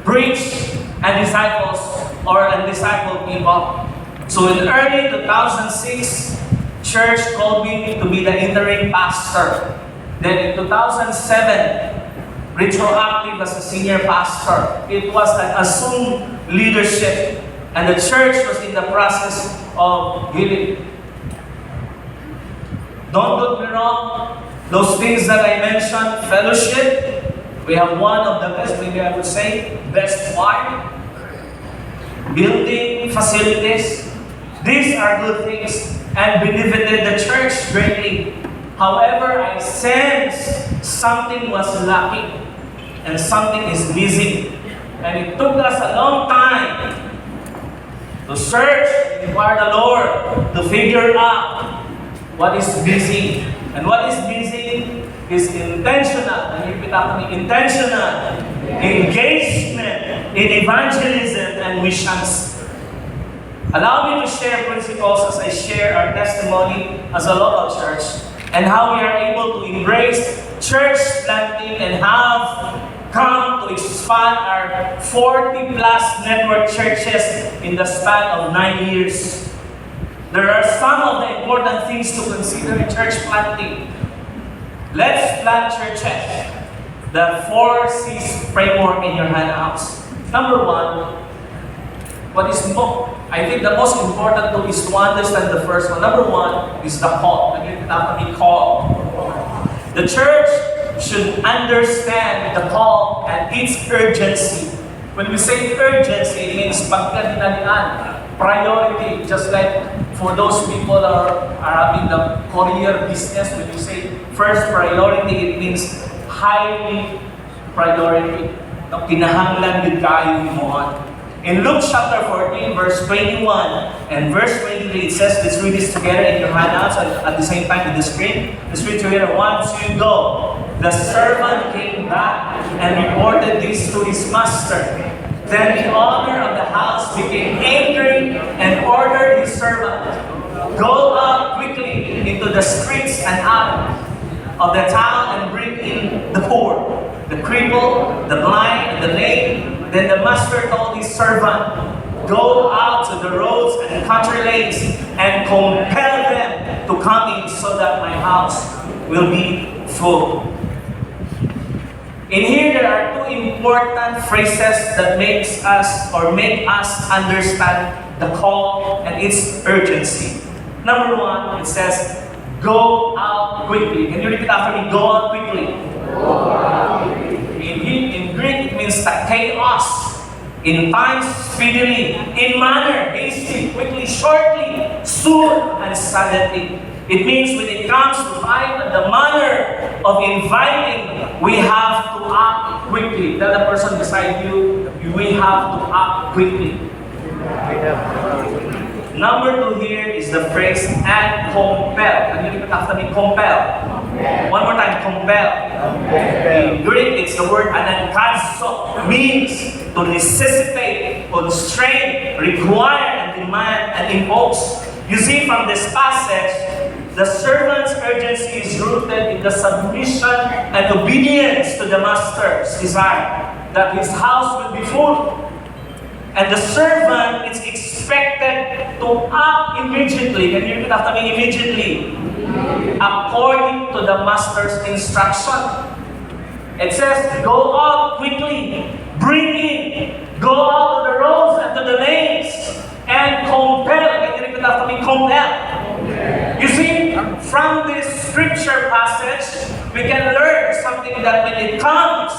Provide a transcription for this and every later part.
reach and disciples and disciple people. So in early 2006, church called me to be the interim pastor. Then in 2007, retroactive as a senior pastor. It was an assumed leadership, and the church was in the process of giving. Don't get me wrong, those things that I mentioned, fellowship, we have one of the best, maybe I would say, best choir, building facilities. These are good things and benefited the church greatly. However, I sense something was lacking and something is missing. And it took us a long time to search, inquire the Lord, to figure out what is missing. And what is missing is intentional, and repeat after me, intentional engagement in evangelism and missions. Allow me to share principles as I share our testimony as a local church and how we are able to embrace church planting and have come to expand our 40 plus network churches in the span of 9 years. There are some of the important things to consider in church planting. Let's plant churches. The 4 C's framework in your handouts. Number 1, I think the most important tool is to understand the first one. Number 1 is the call. Call. The church should understand the call and its urgency. When we say urgency, it means pagkadinalian, priority. Just like for those people that are having the courier business, when you say first priority, it means highly priority. Kinahanglan yun kayo mo. In Luke chapter 14, verse 21 and verse 23, it says, let's read this together in your handouts at the same time in the screen. Let's read together. 1, 2, go. The servant came back and reported this to his master. Then the owner of the house became angry and ordered his servant, go out quickly into the streets and alleys of the town and bring in the poor, the crippled, the blind, and the lame. Then the master told his servant, go out to the roads and country lanes and compel them to come in so that my house will be full. In here, there are 2 important phrases that make us understand the call and its urgency. Number 1, it says, go out quickly. Can you repeat after me? Go out quickly. Go out quickly. In Greek, it means chaos. In time, speedily. In manner, hasty, quickly, shortly, soon, and suddenly. It means when it comes to the manner of inviting, we have to act quickly. Tell the person beside you, we have to act quickly. Number 2 here is the phrase and compel. Can you repeat after me? Compel. One more time, compel. In Greek, it's the word anankazo, means to necessitate, constrain, require, and demand, and impose. You see from this passage, the servant's urgency is rooted in the submission and obedience to the master's desire that his house will be full. And the servant is expected to act immediately. Can you repeat after me? Immediately. According to the master's instruction. It says, go out quickly, bring in, go out to the roads and to the lanes, and compel. Can you repeat after me? Compel. You see, from this scripture passage, we can learn something that when it comes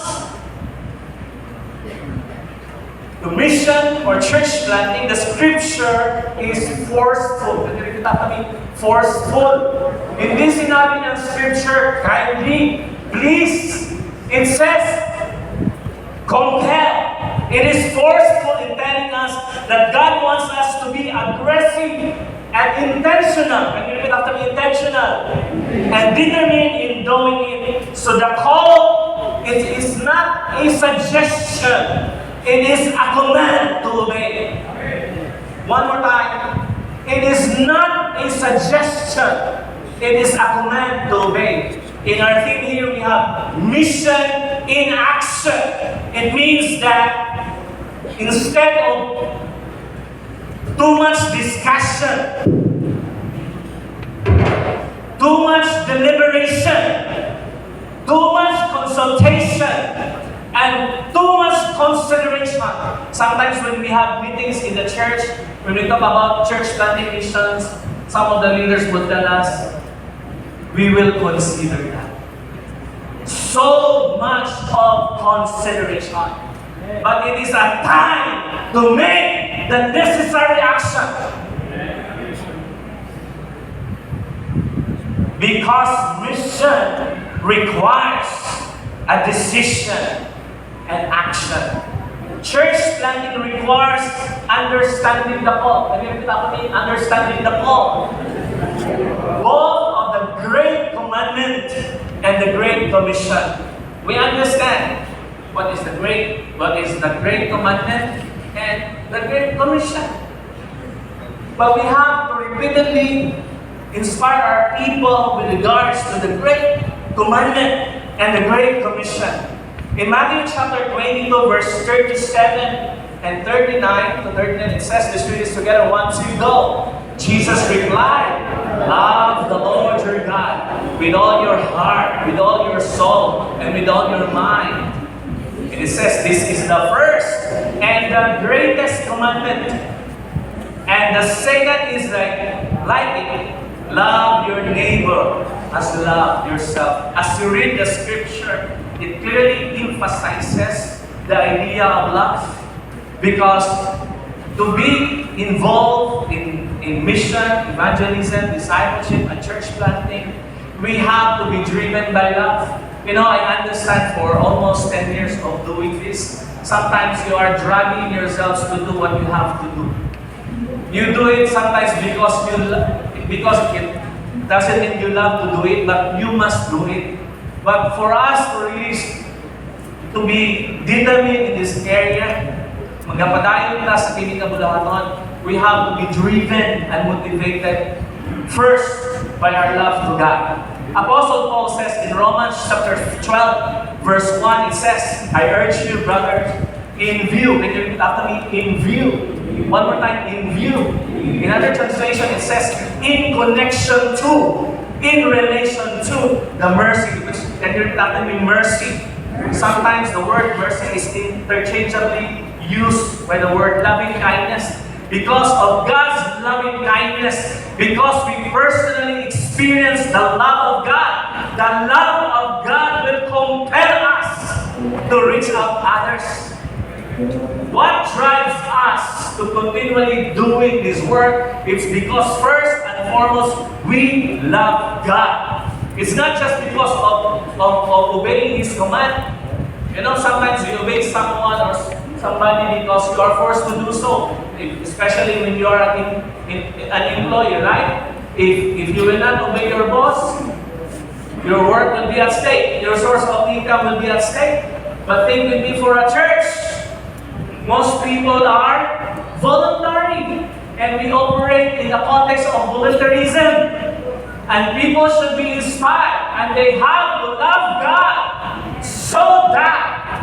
to mission or church planting, the scripture is forceful. Can you repeat after me? Forceful. In this sinabi ng scripture, kindly, please, it says, compel. It is forceful in telling us that God wants us to be aggressive and intentional. Can you repeat after me? Intentional. And determined in doing it. So the call, it is not a suggestion. It is a command to obey. One more time. It is not a suggestion. It is a command to obey. In our theme here, we have mission in action. It means that instead of too much discussion, too much deliberation, too much consultation, and too much consideration. Sometimes when we have meetings in the church, when we talk about church planting missions, some of the leaders would tell us, we will consider that. So much of consideration. But it is a time to make the necessary action. Because mission requires a decision and action. Church planting requires understanding the call. Can you repeat after me? Understanding the call. Both of the Great Commandment and the Great Commission. We understand what is the Great Commandment and the Great Commission. But we have to repeatedly inspire our people with regards to the Great Commandment and the Great Commission. In Matthew chapter 22, verse 37 and 39 to 39, it says, let's read this together. 1, 2, go. Jesus replied, love the Lord your God with all your heart, with all your soul, and with all your mind. And it says, this is the first and the greatest commandment. And the second is like it, love your neighbor as you love yourself. As you read the scripture, it clearly emphasizes the idea of love. Because to be involved in mission, evangelism, discipleship, and church planting, we have to be driven by love. You know, I understand for almost 10 years of doing this, sometimes you are dragging yourselves to do what you have to do. You do it sometimes because it doesn't mean you love to do it, but you must do it. But for us to be determined in this area, magapadayon na sa kinikabulahanon, we have to be driven and motivated first by our love to God. Apostle Paul says in Romans chapter 12, verse 1, it says, I urge you, brothers, in view, can you repeat after me? In view. One more time, in view. In other translation, it says, in connection to, in relation to the mercy, which can you repeat after me? Mercy. Sometimes the word mercy is interchangeably used by the word loving kindness. Because of God's loving kindness, because we personally experience the love of God, the love of God will compel us to reach out others. What drives us to continually doing this work? It's because first and foremost, we love God. It's not just because of obeying His command. You know, sometimes you obey someone or somebody because you are forced to do so. Especially when you are an employee, right? If you will not obey your boss, your work will be at stake. Your source of income will be at stake. But think with me for a church. Most people are voluntary. And we operate in the context of voluntarism. And people should be inspired. And they have to love God so that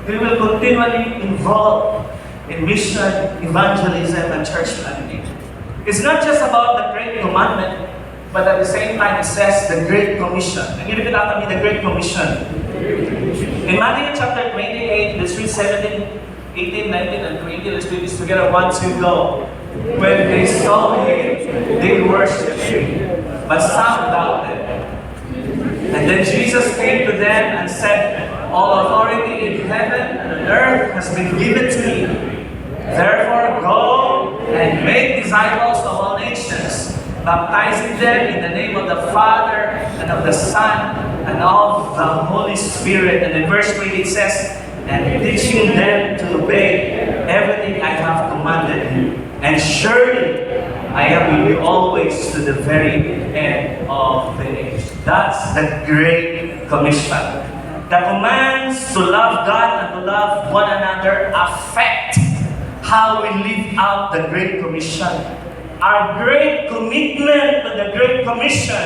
we will continually involve in mission, evangelism, and church planting. It's not just about the Great Commandment, but at the same time it says the Great Commission. And you repeat after me, the Great Commission. In Matthew chapter 28, let's read 17, 18, 19, and 20. Let's read this together. 1, 2, go. When they saw Him, they worshipped Him, but some doubted. And then Jesus came to them and said, all authority in heaven and on earth has been given to me. Therefore, go and make disciples of all nations, baptizing them in the name of the Father and of the Son and of the Holy Spirit. And in verse 20 it says, and teaching them to obey everything I have commanded you. And surely I am with you always to the very end of the age. That's the Great Commission. The commands to love God and to love one another affect how we live out the Great Commission. Our great commitment to the Great Commission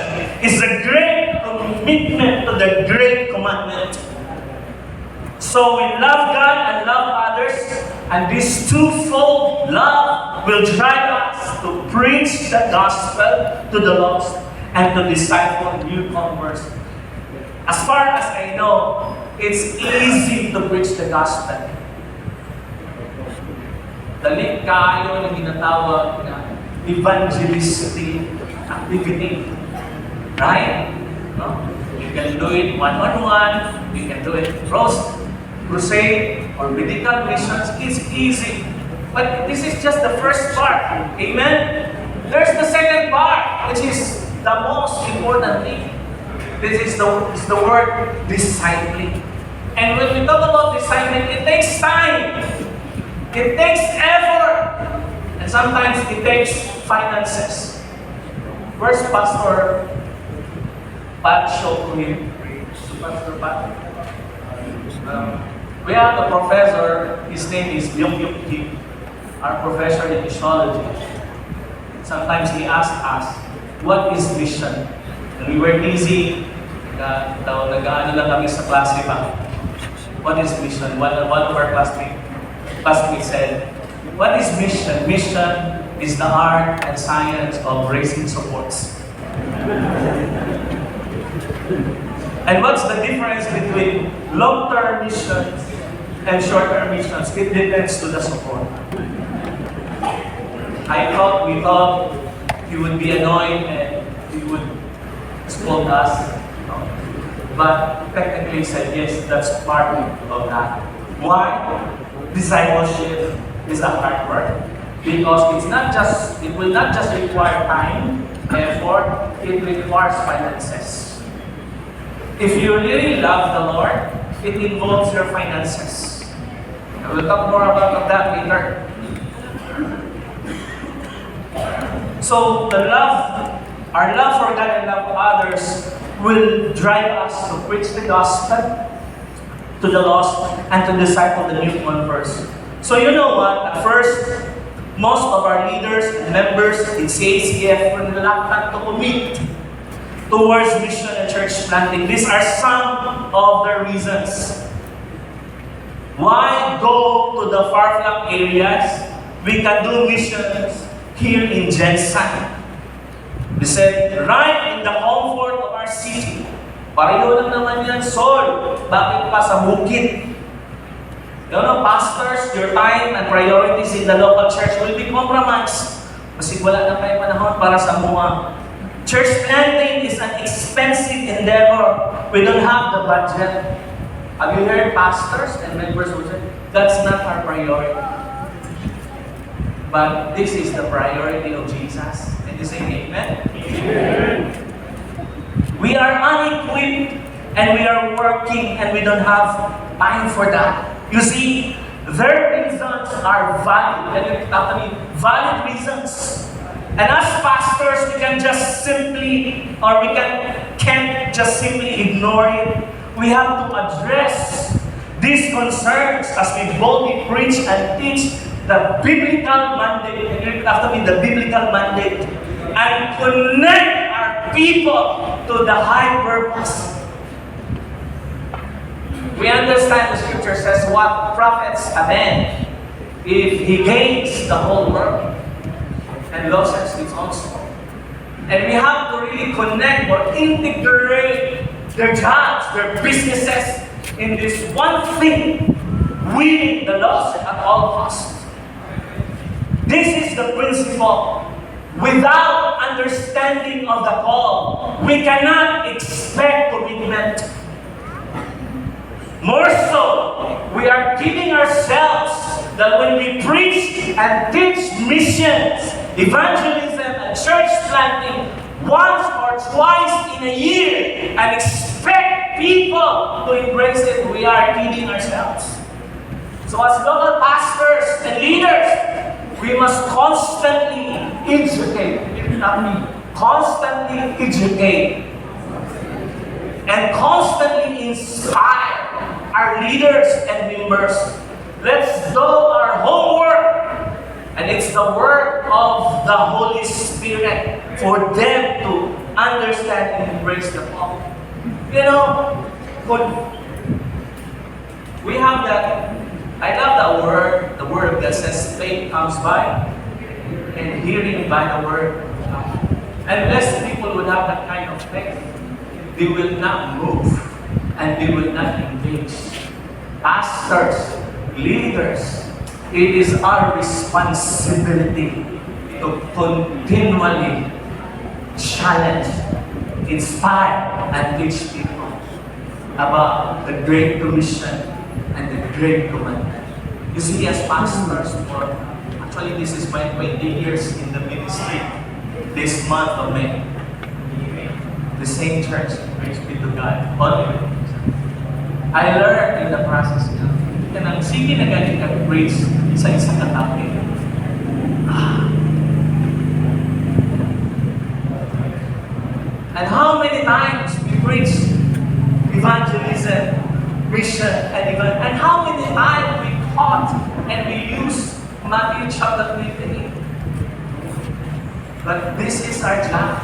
is a great commitment to the Great Commandment. So we love God and love others, and this twofold love will drive us to preach the gospel to the lost and to disciple newcomers. As far as I know, it's easy to preach the gospel. Dali kayo na ginatawag na evangelistic activity. Right? No? You can do it one-on-one, you can do it crusade or medical missions. It's easy. But this is just the first part. Amen? There's the second part, which is the most important thing. This is the word discipling. And when we talk about discipling, it takes time. It takes effort. And sometimes it takes finances. Where's Pastor Pat? Show to him. Pastor Pat. We have a professor, his name is Byung Yuk Kim, our professor in theology. Sometimes he asks us, what is mission? And we were busy, nag-ano lang kami sa klase pa. What is mission? One of our classmates said, what is mission? Mission is the art and science of raising supports. And what's the difference between long-term missions and short-term missions? It depends to the support. We thought he would be annoyed and he would scold us. But technically he said, yes, that's part of that. Why? Discipleship is a hard work. Because it will not just require time, effort, it requires finances. If you really love the Lord, it involves your finances. And we'll talk more about that later. So our love for God and love for others will drive us to preach the gospel to the lost and to disciple the newcomers. So you know what? At first, most of our leaders and members in CACF were reluctant to commit towards mission and church planting. These are some of the reasons. Why go to the far-flung areas? We can do missions here in Jensen. They said, right in the comfort of our city. Pareho lang naman yan, Sol. Bakit pa sa bukid? You know, pastors, your time and priorities in the local church will be compromised. Kasi wala na kayo panahon para sa mga. Church planting is an expensive endeavor. We don't have the budget. Have you heard pastors and members who say, that's not our priority. But this is the priority of Jesus. And you say amen? Amen. We are unequipped and we are working and we don't have time for that. You see, their reasons are valid. And you talk to me, valid reasons. And as pastors, we can just simply, or we can't just simply ignore it. We have to address these concerns as we boldly preach and teach the biblical mandate. And you have to be the biblical mandate. And connect our people to the high purpose. We understand the scripture says what profits a man if he gains the whole world and loses his own soul. And we have to really connect or integrate their jobs, their businesses in this one thing, winning the lost at all costs. This is the principle. Without understanding of the call, we cannot expect commitment. More so, we are giving ourselves that when we preach and teach missions, evangelism, and church planting once or twice in a year and expect people to embrace it, we are kidding ourselves. So as local pastors and leaders, we must constantly educate, and constantly inspire our leaders and members. Let's do our homework, and it's the work of the Holy Spirit for them to understand and embrace the call. You know, We have that. I love that word. The word of God says faith comes by and hearing by the word. Unless people would have that kind of faith, they will not move and they will not engage. Pastors, leaders, it is our responsibility to continually challenge, inspire, and teach people about the Great Commission and the Great Commandment. You see, as pastors, actually this is my 20 years in the ministry this month of May. The same church, praise be to God. I learned in the process na sige na galing ka-preach sa isang katapin. And how many times we preach evangelism, mission, and how many times we taught and we use Matthew chapter 28. But this is our job.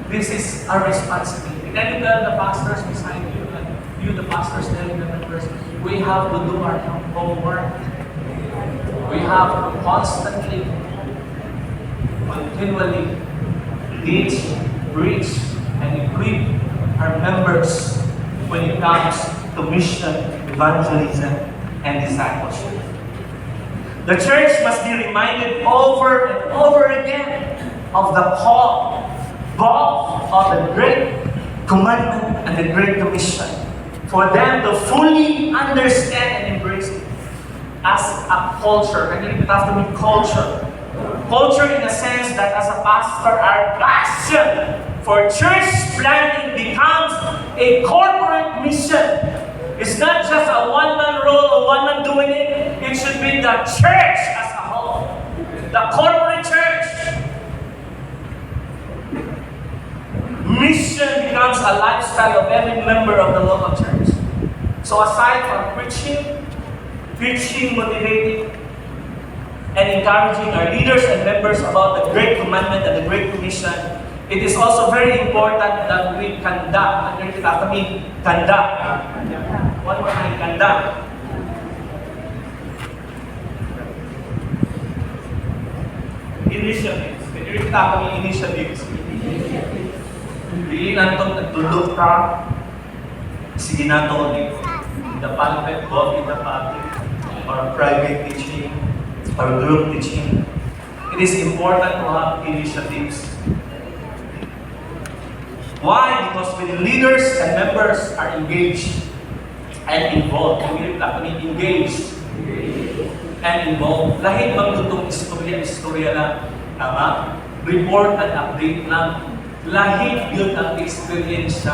This is our responsibility. Can you tell the pastors beside you, and you the pastors telling the members, we have to do our homework. We have to constantly, continually teach, preach, and equip our members when it comes to mission, evangelism, and discipleship. The church must be reminded over and over again of the call, both of the Great Commandment and the Great Commission, for them to fully understand and embrace it as a culture. And you have to mean culture. Culture in the sense that as a pastor, our passion for church planting becomes a corporate mission. It's not just a one-man role or one-man doing it. It should be the church as a whole. The corporate church. Mission becomes a lifestyle of every member of the local church. So aside from preaching, teaching, motivating, and encouraging our leaders and members about the Great Commandment and the Great Commission, it is also very important that we conduct. One more time, conduct. Initiatives. Initiatives. Hindi na itong nagtulog ka. Sige na ito in the pulpit, both in the public, or private teaching, or group teaching. It is important to have initiatives. Why? Because when leaders and members are engaged and involved, engaged and involved, lahit magtutong istorya lang, tama? Report and update lang. Lahit yun ang experience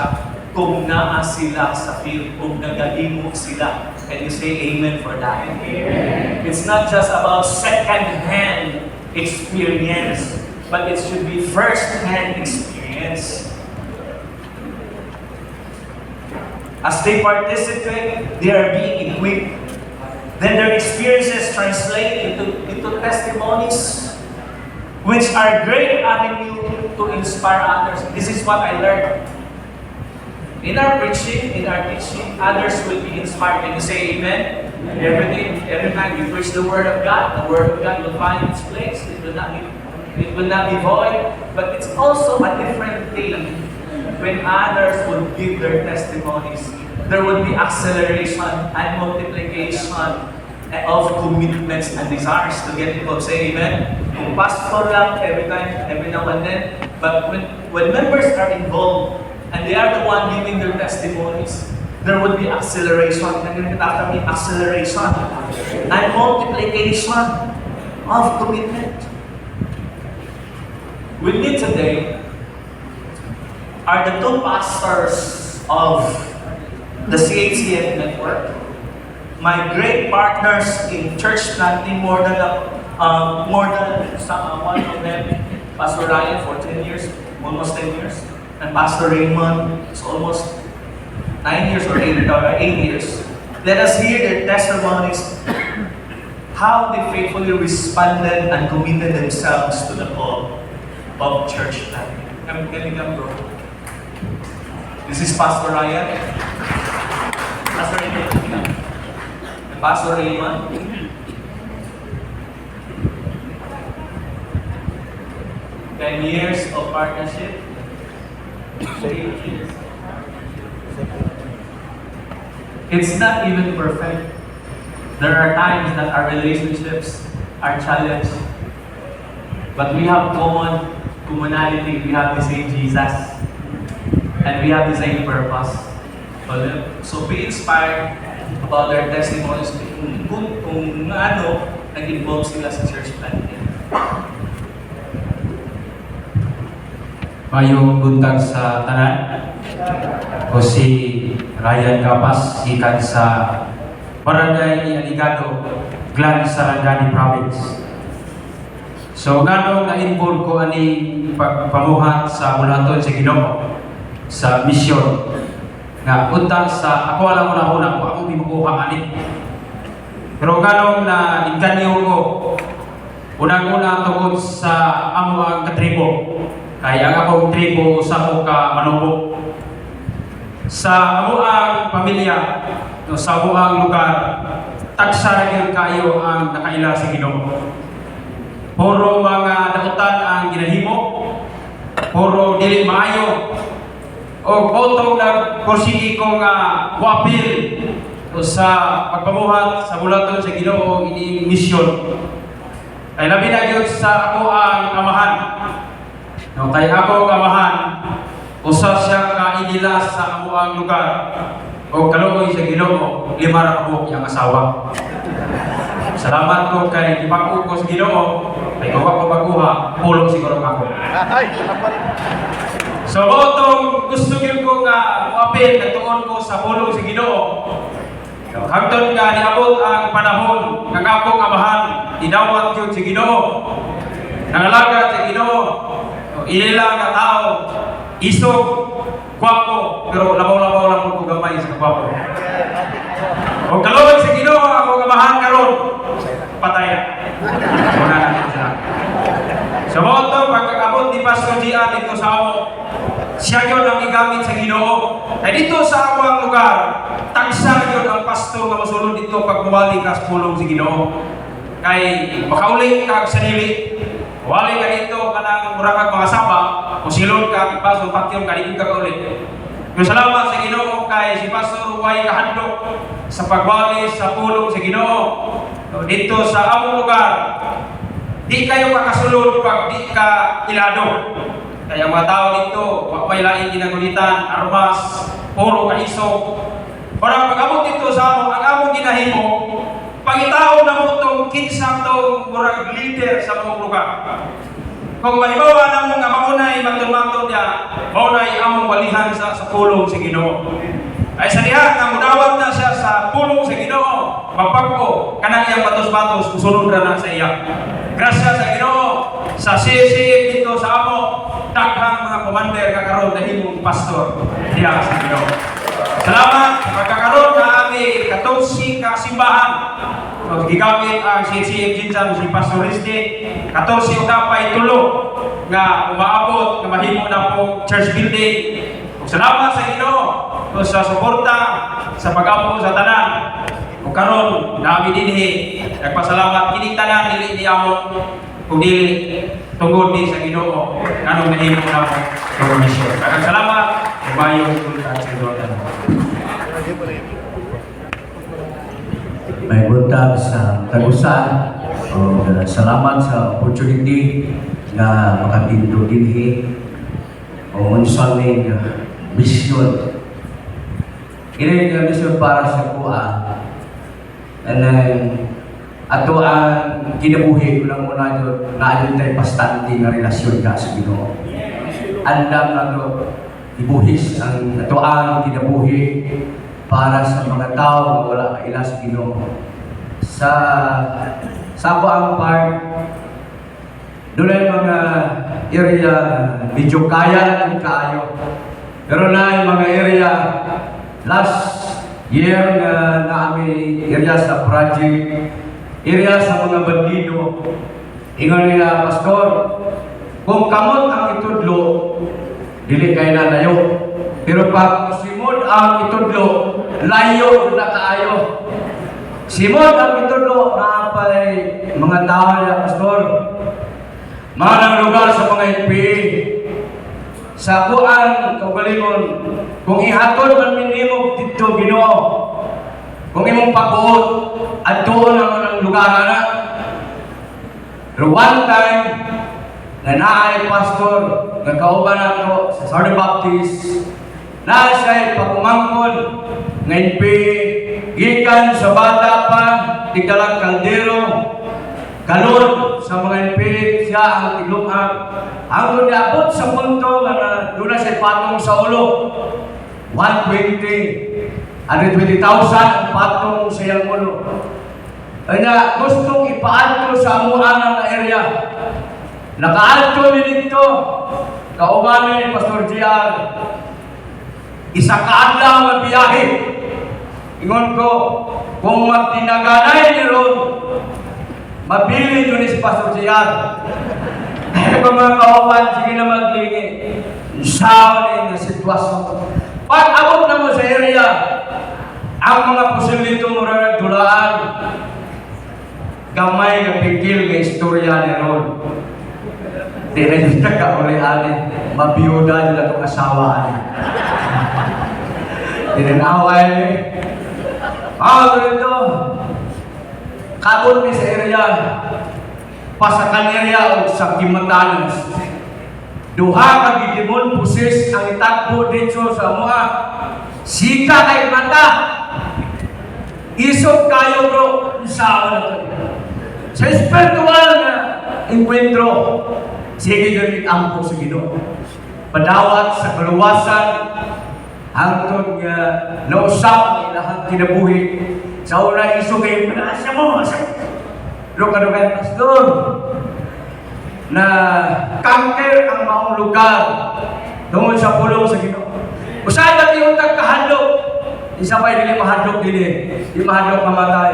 kung naa sila sa field, kung nagalimo sila. Can you say amen for that? Amen. It's not just about second-hand experience, but it should be first-hand experience. As they participate, they are being equipped. Then their experiences translate into testimonies, which are great avenue to inspire others. This is what I learned. In our preaching, in our teaching, others will be inspired. Can you say amen? Every time we preach the Word of God will find its place. It will not be void. But it's also a different thing when others will give their testimonies. There will be acceleration and multiplication of commitments and desires to get people to say amen. Kung pastor lang every now and then, but when members are involved and they are the one giving their testimonies, there will be acceleration. And after me, acceleration and multiplication of commitment. With me today are the two pastors of the CHCF network, my great partners in church planting, more than one of them, Pastor Ryan for 10 years, almost 10 years, and Pastor Raymond is almost 9 years or 8 years. Let us hear their testimonies, how they faithfully responded and committed themselves to the call of church planting. Can you come, bro? This is Pastor Ryan. Pastor Raymond. Pastor Raymond. Ten years of partnership. 8 years. It's not even perfect. There are times that our relationships are challenged. But we have commonality. We have the same Jesus. And we have the same purpose. So be inspired about their testimonies kung ano nag-involve sila sa church planting. Mayong buntag sa tanan. O si Ryan Capas, ikan sa Barangay ni Aligado, Glan sa Sarangani Province. So nganong na-involve ko ani pagpamuhat sa bulaton sa Ginoo sa misyon nga untang sa ako alam una ko akong bimukuha ani. Pero nganong na inganyo ko unang-una tungod sa amo ang katribo. Kaya ang akong tribo sa ko ka manubok. Sa amo ang pamilya, no, sa amo ang lugar, tagsa na kayo ang nakaila sa Ginoo. Puro mga dautan ang ginahimo, puro dili maayo, o kotong nagporsigi ko nga wapil sa pagpamuhat sa bulaton sa Ginoo ini misyon. Ay labi na gyud sa ako ang amahan. No, kay ako kamahan, usa siya ka inilas sa amo ang lugar o kaluoy sa Ginoo, 5 ra kabuk yang asawa. Salamat ko kay gipako ko sa Ginoo, kay wa ko baguha, pulong siguro ako. So otong gusto gyud ko nga apil natuon ko sa pulong sa Ginoo. Hangtod nga niabot ang panahon nga akong amahan, idawat gyud sa Ginoo. Nangalaga sa Ginoo. Inila nga tao, isog, gwapo, pero labaw-labaw lang mo ko gamay sa gwapo. O kalawag sa Ginoo, ako kamahan karon, patay na. Wala na sila. Sa mga ito, pagkakabot ni Pastor Gian dito sa amo, siya yun ang igamit sa Ginoo. Ay dito sa amo ang lugar, tagsa yun ang pastor na masulod dito pag bumalik ka sa pulong sa Ginoo. Kay makauling ka sa nili, wali ka dito kanang murakag mga saba, o silod ka, Pastor Patyon ka, hindi ka kaulit. Pero salamat sa Ginoo kay si Pastor Huway kahandok sa pagwali sa pulong sa Ginoo. Dito sa among lugar, di kayo makasulod pag di ka ilado. Kaya mga tao dito, wag may laing ginagulitan, armas, puro kaisog. Parang pag-abot dito sa among, ang among ginahimo, pangitao na mo itong kinsang itong murag leader sa mong lugar. Kung mahibawa na mo nga maunay matun-matun niya, maunay among walihan sa pulong sa Ginoo. Ay sa diha, nga mudawat na siya sa pulong sa Ginoo, magpagpo, kanang iyang batos-batos, kusunod na sa iya. Grasya sa Ginoo, sa CCF dito sa amo, daghang mga commander kakaroon na himong pastor diha sa Ginoo. Salamat, pagkakaroon na aming 14 kasimbahan. So, gigamit ang CCF Jinsan si Pastor Risti, 14 ukapay tulo nga umaabot na mahimo na po church building. Salamat sa Ginoo sa suporta sa pag-apo sa tanan. O karon namin dinhi nagpasalamat kini tanan dili di amo kung dili tungod ni sa Ginoo nganong nahimo na po sa misyon. Daghang salamat, umayong tulad sa Ginoo. May buntag sa tagusan. Salamat sa opportunity na makapinto dinhi o unsaning misyon. Kini nga misyon para sa kuha. And ato ang kinabuhi ulang una yun na ayun tayo bastante nga relasyon ka sa Ginoo. Andam na to ibuhis ang ato ang kinabuhi para sa mga tao na wala kaila sa Ginoo. Sa ako ang part, doon ay mga area medyo kaya ng kaayo. Pero na yung mga area, last year na namin area sa project, area sa mga bandido, ingon nila, Pastor, kung kamot ang itudlo, dili kayo na layo. Pero pag simod ang itudlo, layo na kaayo. Simon ang itulo na apay mga tao ya pastor. Manang lugar sa mga NPA. Sa kuan kaugalingon kung ihatod man minimo dito Ginoo. Kung imong pagbuot adto naman ang lugar na. Pero one time na naay pastor nga kauban ako sa Southern Baptist na siya'y pagumangkon nga NPA gikan sa bata pa tigdalang kaldero kalon sa mga NPA siya ang tiglumang ang niabot sa punto nga doon na siya patong sa ulo 120 120,000 ang patong sa iyang ulo. Kaya gustong ipaadto sa amuan na area. Nakaadto ni dito kauban ni Pastor JR. Isa ka adlaw nga biyahe. Ingon ko kung magtinaganay ni Ron mabili nyo ni si Pastor JR. Kaya mga kauban, sige na maglingi. Saan na sitwasyon. Pag abot na mo sa area, ang mga pusilito mo rin nagdulaan, gamay na pigil ng istorya ni Ron. Di rin na kaulianin, mabiyuda nila itong asawaan. Di rin away ni. Ganito. Kabot ni sa area, pasakan area o sa Kimatanas. Duha ka gidimon pusis ang itagpo dito sa mga sika kay mata. Isog kayo bro, sa na sa spiritual na enkwentro, sige ganit ampo sa Ginoo. Padawat sa kaluwasan hangtod nga nausap ang ilahang kinabuhi. Sa una isog kayo, panasya mo, luka-luka pastor na kanker ang maong lugar tungkol sa pulong sa Ginoo. Usahay natin yung tagkahadlok. Isa pa hindi mahadlok din hindi mahadlok mamatay.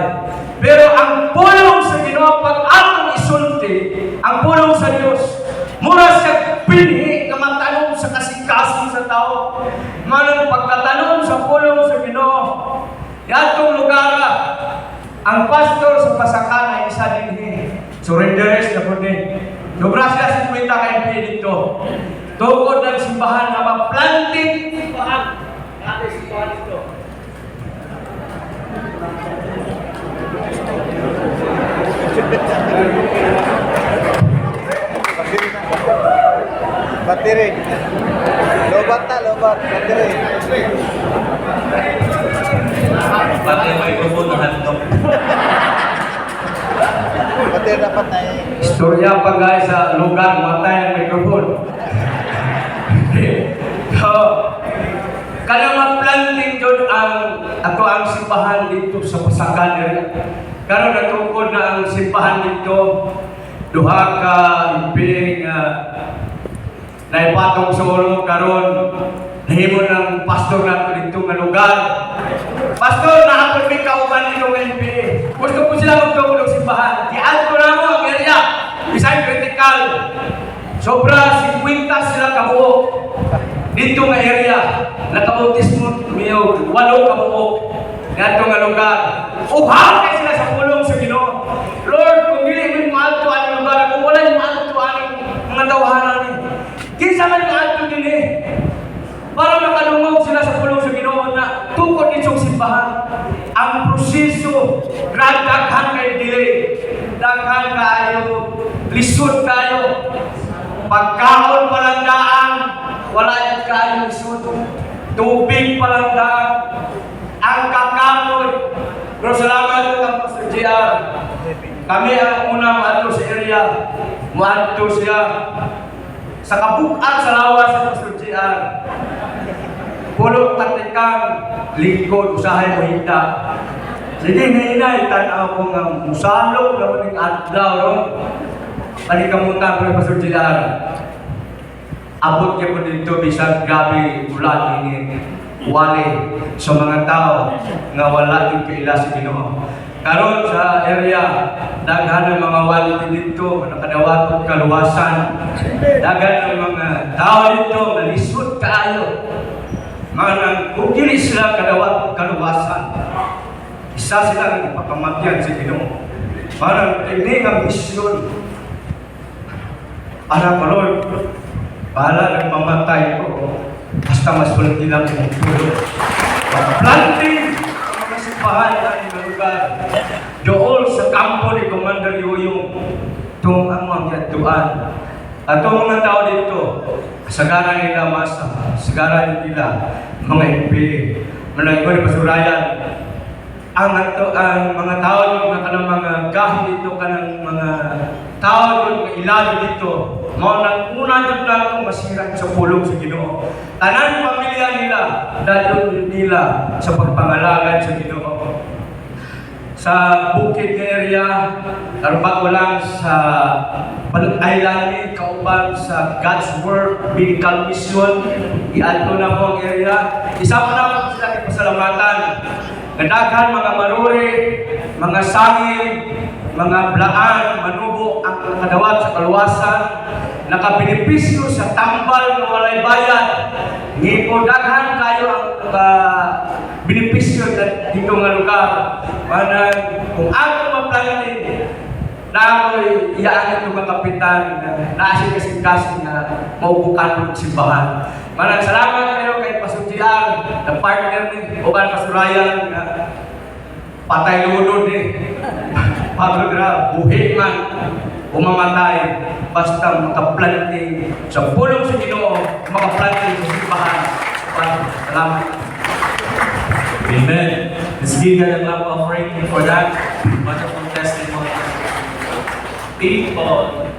Pero ang pulong sa Ginoo, pag atong isulti, ang pulong sa Diyos, mura siya pinhi na matanong sa kasing-kasing sa tao. Manong pagtatanong sa pulong sa Ginoo, yatong lugar, ang pastor sa pasakan ay isa din surrenderes na po din. Sobra sila 50 kayo dito. Tukod ng simbahan na maplanting simbahan. Natin simbahan ito. Battery. Lobat na, lobat. Battery. Pati yung microphone na handok. Battery dapat na Istorya pa guys sa lugar, matay ang microphone. So, kaya mag-planting doon ang simbahan dito sa Pasakan area. Karon natungkol na ang simbahan dito, duha ka imping na ipatong sa ulo karon nahimo ng pastor nato dito nga lugar. Pastor, nakapon may kauban nito ng NPA. Gusto ko sila magtulong ng simbahan. Diyan ko na mo ang area. Isang critical. Sobra 50 sila kabuok. Dito nga area. Nakabautismo miyo 8 kabuok. Dito nga lugar. Uhaw kayo sila sa pulong sa Ginoo. Lord, kung hindi mo maalto ang lugar, kung wala yung maalto ang mga tawahanan ni. Kinsa man maalto din para makalungog sila sa pulong sa Ginoo na tukod itong simbahan. Ang proseso, daghan kay delay, daghan kayo, lisod kayo. Pagkaon palang daan, wala yung kayo lisod. Tubig palang daan, ang kakamoy. Pero salamat ko kang Pastor JR. Kami ang unang maadto sa area, maadto siya sa kabukan sa lawas sa Pastor JR. Pulo tatikang lingkod, usahay mo hinda. Sige, hinay, tanaw ko nga musalok na maning adlaw, no? Panikamutan ko ng Pastor JR. Abot niya po dito, bisang grabe ulan ini. Wali sa mga tao nga wala yung kaila sa Ginoo. Karon sa area, daghan ng mga wali dito, nakadawat og kaluwasan. Daghan ng mga tao dito, nalisod kaayo. Mga nang kung dili sila kadawat og kaluwasan. Isa sila ng ipakamatyan sa Ginoo. Parang hindi ang misyon. Para ko, Lord, bahala nagmamatay ko. Basta mas walang ilang tulong. Pag-planting ang mga simbahan na mga lugar. Doon sa kampo ni Commander Yoyong, itong ang mga yatuan. At itong mga tao dito, kasagaran nila masa, kasagaran nila mga MP, mga ikaw ni Pasurayan. Ang mga tao doon, mga gahi dito, kanang mga tao doon, mga ilalo dito, mga una doon lang kung masira sa pulong sa Ginoo. Tanan pamilya nila, dahil nila sa pagpangalagan sa Ginoo. Sa bukid area, karubago lang sa Balot Island, kauban sa God's Work Medical Mission, iadto na mo ang area. Isa pa na po sila pasalamatan. Nadaghan mga maruri, mga sangil, mga blaan, manubo ang nakadawat sa kaluwasan, nakabenepisyo sa tambal ng walay bayad. Ngipo daghan kayo ang benepisyo dito nga lugar. Kung ako maplanin, na ako'y iyaan itong mga kapitan na asin-kasing na maubukan ng simbahan. Maraming salamat kayo kay Pasutian, na partner ni Oban Pasurayan, na patay lunod pagkagra, buhi man, umamatay, basta makaplanting sa pulong sa Ginoo, makaplanting sa simbahan. Salamat. Amen. Let's give God a clap offering for that wonderful testimony. People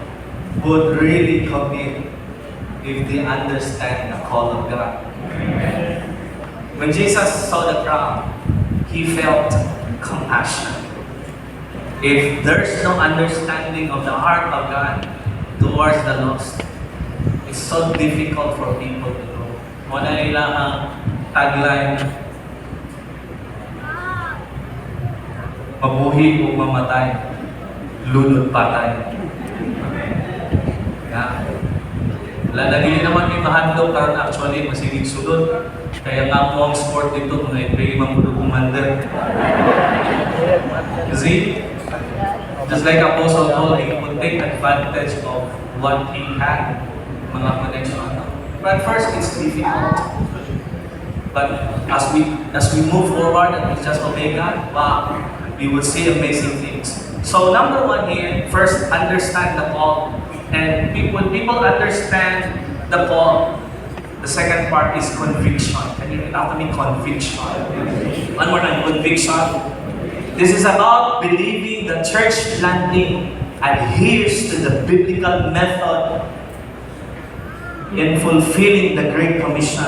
would really commit if they understand the call of God. When Jesus saw the crowd, He felt compassion. If there's no understanding of the heart of God towards the lost, it's so difficult for people to know. Muna nila ang tagline, mabuhi o mamatay, lunod patay. Lalagay naman yung mahandog karon actually masigig sulod. Kaya nga po ang sport dito kung i-pray man po commander. You see? Just like Apostle Paul, he would take advantage of what he had, mga connection. But first, it's difficult. But as we move forward and we just obey God, wow, we will see amazing things. So number one here, first understand the call. And when people understand the call, the second part is conviction. Can you repeat after me? Conviction. One more time, conviction. This is about believing the church planting adheres to the biblical method in fulfilling the Great Commission.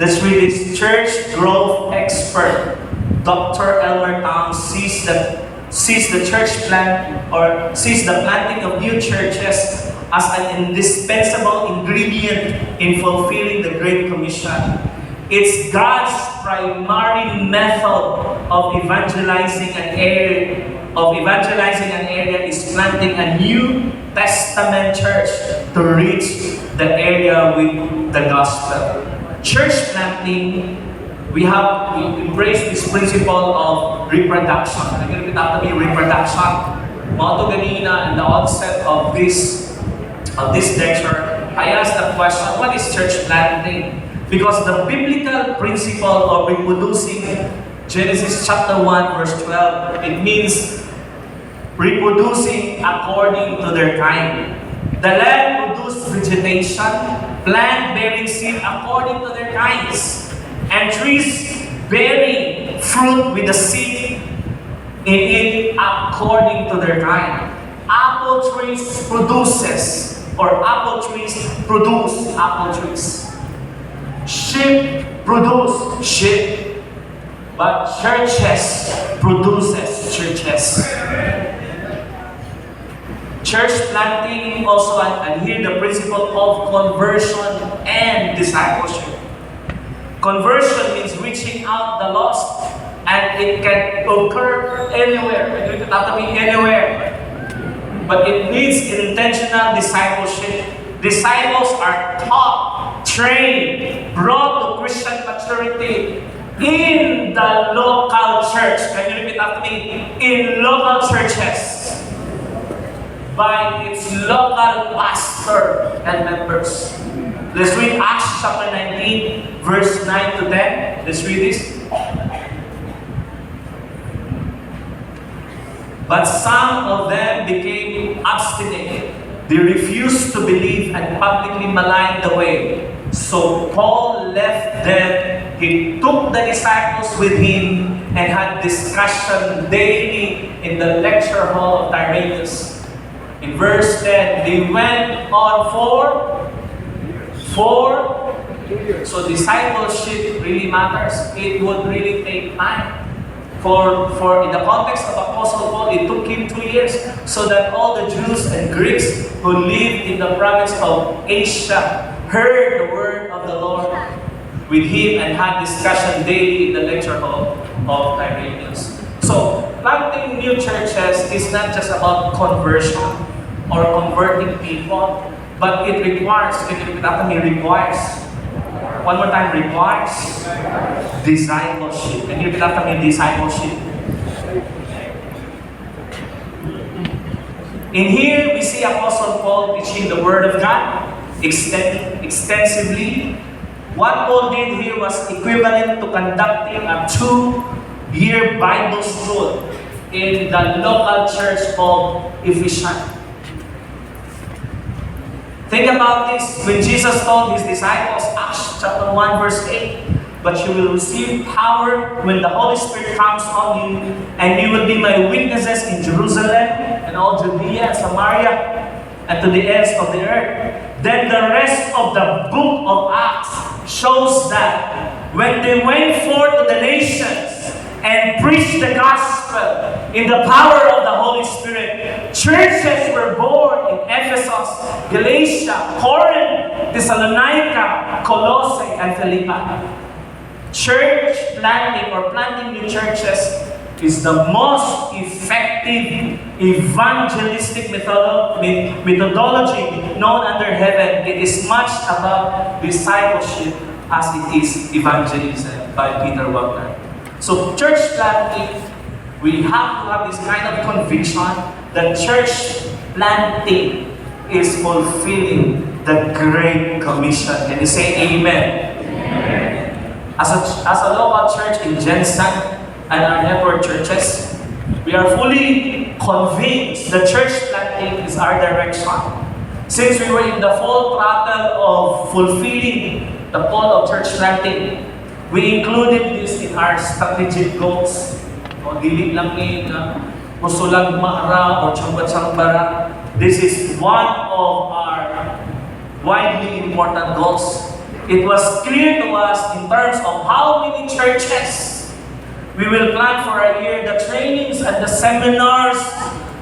That's really this church growth expert, Dr. Elmer Tang, sees the church plant or sees the planting of new churches as an indispensable ingredient in fulfilling the Great Commission. It's God's primary method of evangelizing an area. Is planting a New Testament church to reach the area with the gospel. Church planting, we embrace this principle of reproduction. I'm going to repeat after me, reproduction. Mato ganina in the onset of this lecture, I asked the question, what is church planting? Because the biblical principle of reproducing, Genesis chapter 1 verse 12, it means reproducing according to their time. The land produced vegetation, plant bearing seed according to their kinds, and trees bearing fruit with the seed in it according to their kind. Apple trees produce apple trees. Sheep produce sheep. But churches produces churches. Church planting also adhere the principle of conversion and discipleship. Conversion means reaching out the lost, and it can occur anywhere. It doesn't mean anywhere. But it needs intentional discipleship. Disciples are taught, trained, brought to Christian maturity In the local church, can you repeat after me? In local churches, by its local pastor and members. Let's read Acts chapter 19, verse 9 to 10. Let's read this. But some of them became obstinate. They refused to believe and publicly maligned the way. So Paul left them. He took the disciples with him and had discussion daily in the lecture hall of Tyrannus. In verse 10, they went on for so discipleship really matters. It would really take time. For in the context of Apostle Paul, it took him 2 years so that all the Jews and Greeks who lived in the province of Asia heard the word of the Lord with him and had discussion daily in the lecture hall of Tyrannus. So, planting new churches is not just about conversion or converting people, but it requires, one more time, requires discipleship. Can you repeat after me? Discipleship. In here, we see Apostle Paul teaching the Word of God extensively. What Paul did here was equivalent to conducting a 2-year Bible school in the local church called Ephesus. Think about this. When Jesus told his disciples, Acts chapter 1 verse 8, but you will receive power when the Holy Spirit comes on you, and you will be my witnesses in Jerusalem and all Judea and Samaria and to the ends of the earth. Then the rest of the book of Acts shows that when they went forth to the nations and preached the gospel in the power of the Holy Spirit, churches were born in Ephesus, Galatia, Corinth, Thessalonica, Colossae, and Philippi. Church planting or planting new churches is the most effective evangelistic methodology known under heaven. It is much about discipleship as it is evangelism by Peter Wagner. So church planting, we have to have this kind of conviction that church planting is fulfilling the Great Commission. Can you say amen? As a local church in Jensen and our network churches, we are fully convinced that church planting is our direction. Since we were in the full throttle of fulfilling the call of church planting, we included this in our strategic goals. O dili lang gusto lang maara o tsamba-tsambara. This is one of our widely important goals. It was clear to us in terms of how many churches we will plan for a year, the trainings and the seminars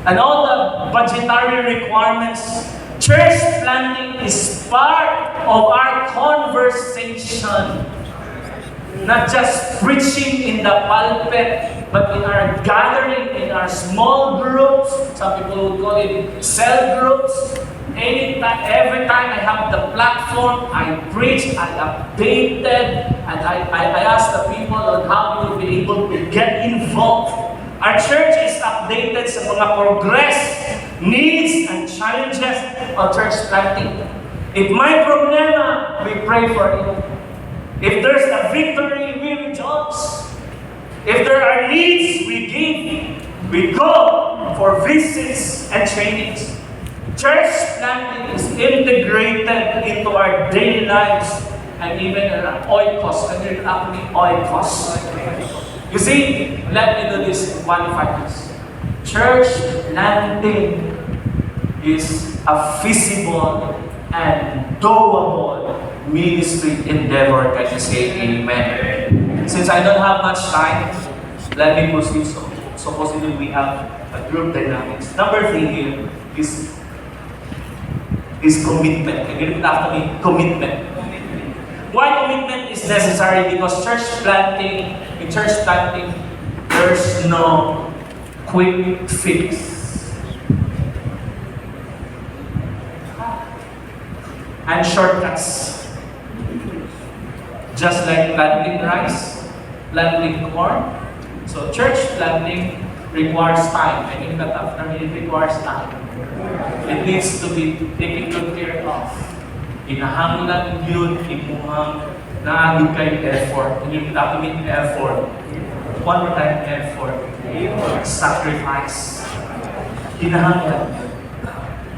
and all the budgetary requirements. Church planting is part of our conversation. Not just preaching in the pulpit, but in our gathering, in our small groups. Some people would call it cell groups. Every time I have the platform, I preach, I updated, and I ask the people on how we will be able to get involved. Our church is updated sa mga progress, needs, and challenges of church planting. If may problema, we pray for it. If there's a victory, we rejoice. If there are needs, we give. We go for visits and trainings. Church planting is integrated into our daily lives and even in our oikos. Can you repeat me? Oikos. You see, let me do this, qualify this. Church planting is a feasible and doable ministry endeavor. Can you say amen? Since I don't have much time, let me proceed. So supposedly we have a group dynamics. Number 3 here is commitment. Can you repeat after me? Commitment. Why commitment is necessary? Because in church planting, there's no quick fix. And shortcuts. Just like planting rice, planting corn. So church planting requires time. And in that after it requires time. It needs to be taken good care of. Kinahanglan yun, imuhang naagid kayo effort. And you have to make effort. One more time, effort. Sacrifice. Kinahanglan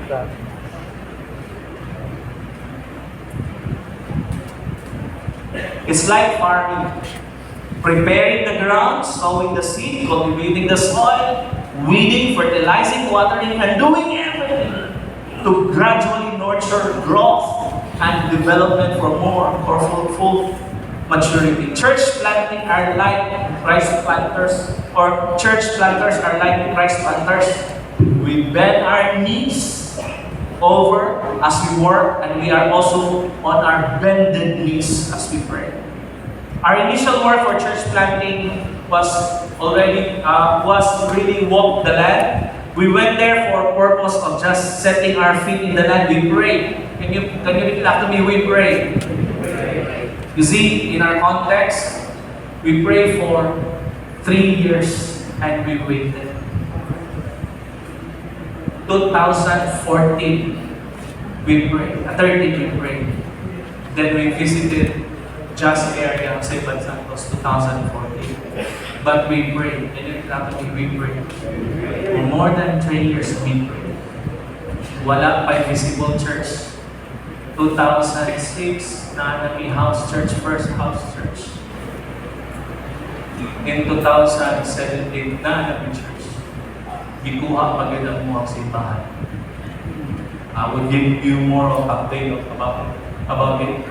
yun. It's like farming. Preparing the ground, sowing the seed, cultivating the soil, weeding, fertilizing, watering, and doing everything to gradually nurture growth and development for more or full maturity. Church planting are like Christ planters, or church planters are like Christ planters. We bend our knees over as we work, and we are also on our bended knees as we pray. Our initial work for church planting was really walk the land. We went there for purpose of just setting our feet in the land. We prayed. Can you repeat after me? We prayed. You see, in our context, we prayed for 3 years and we waited. 2014, we prayed. 13, we prayed. Then we visited Just area of St. Santos 2014. But we prayed. And in Catholic, we prayed. For more than 3 years, we prayed. Wala pa visible church. 2006, Nanami House Church, First House Church. In 2017, Nanami Church. Gikuha pa gid ang mga simbahan. I will give you more of update about it.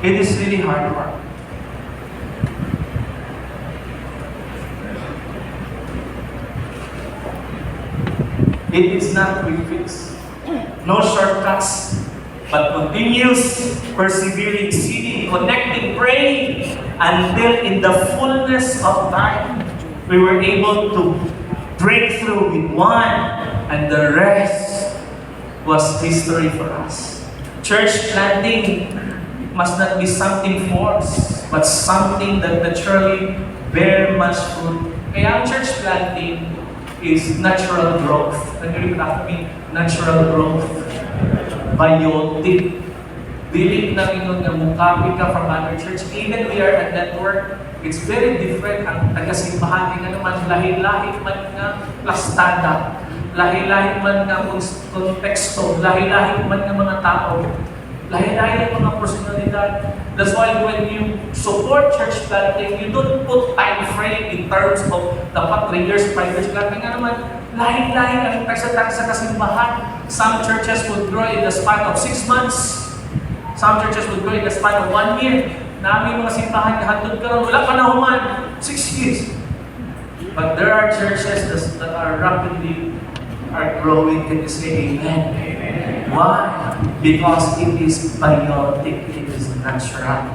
It is really hard work. It is not quick fix. No shortcuts, but continuous, persevering, seeking, connecting, praying, until in the fullness of time, we were able to break through with one, and the rest was history for us. Church planting must not be something forced, but something that naturally bear much fruit. Kaya ang church planting is natural growth. Nag-repeat after me, natural growth. Biotic. Dili na ingon nga mukapit ka from other church. Even we are a network, it's very different. Ang tagasimbahan nga naman, lahi-lahi man nga plastada. Lahi-lahi man nga konteksto, lahi-lahi man nga mga tao, lahi-lahi ang mga personalidad. That's why when you support church planting, you don't put time frame in terms of dapat 3 years, 5 years lang. Nga naman, lahi-lahi ang tagsa-tagsa kasimbahan. Some churches would grow in the span of 6 months. Some churches would grow in the span of 1 year. Namin mga simbahan, kahatod ka ron, wala pa na human, 6 years. But there are churches that are rapidly growing. Can you say amen? Amen? Why? Because it is biotic, it is natural.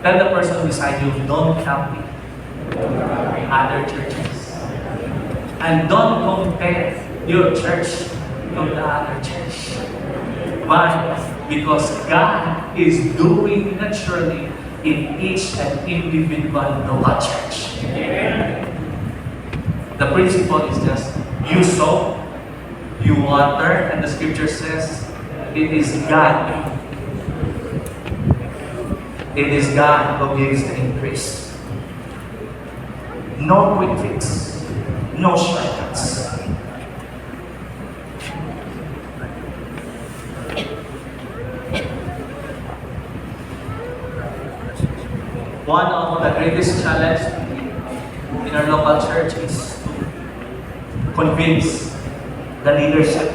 Tell the person beside you, don't copy other churches. And don't compare your church to the other church. Why? Because God is doing naturally in each and individual local church. Amen. The principle is just, you sow, you water, and the scripture says, it is God. It is God who gives the increase. No quick fix. No shortcuts. One of the greatest challenges in our local church is to convince the leadership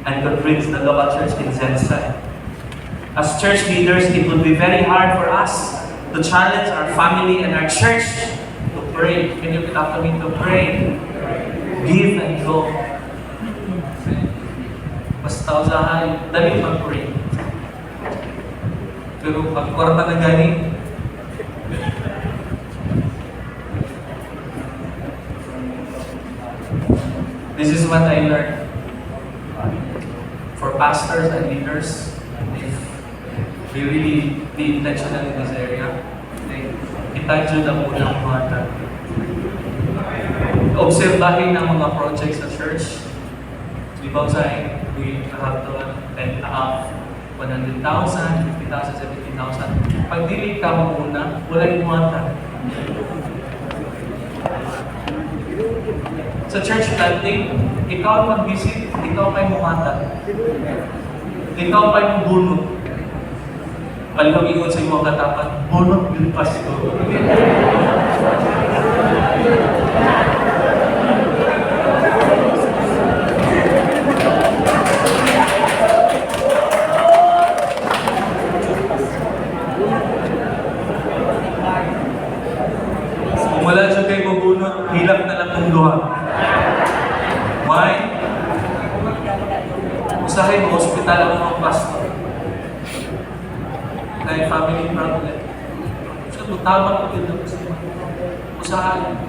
and convince the local church in Zensai. As church leaders, it will be very hard for us to challenge our family and our church to pray. Can you repeat after me? To pray. Give and go. Basta usahay, dali mag-pray. Pero pag kwarta na gani, this is what I learned. For pastors and leaders, if we really be intentional in this area. Okay. Kita dyan ang unang mga obserbahin ng mga projects sa church. Di ba usay, we have to 10 half, 100,000, 50,000, 70,000. Pag dili ka muna, wala yung muwata. Sa church planting, ikaw ang mag-visit, ikaw pa yung muwata. Ikaw pa yung bunot. Palihog ingon sa iyong katapat, bunot yung pastor. Kung wala siya kayo mabunot, hilap na lang ng duha. Why? Usahin mo, hospital ako ng pastor. Dahil family problem. So, tama ko yun. Usahin.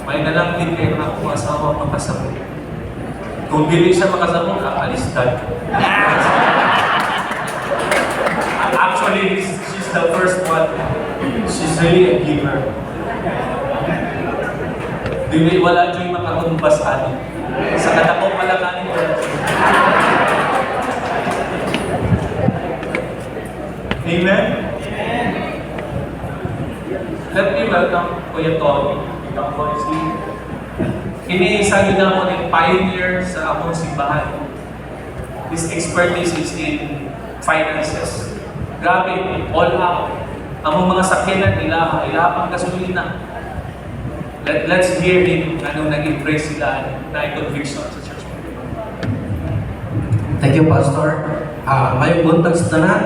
May nalang din kayo na kung asawa makasabot. Kung bili siya makasabot, akalistad. Actually, she's the first one. She's really a giver. Dili wala dyan makatumbas ani. Sa katako pala kanin ko. Amen? Let me welcome Kuya Tony. Ikaw po si Kini-isa yun na mo ng pioneer sa among simbahan. His expertise is in finances. Grabe, all out. Among mga sakyanan nila, ilapang kasulina. Let's hear him anong nag-embrace sila na conviction sa church. Thank you, Pastor. May buntag sa tanan.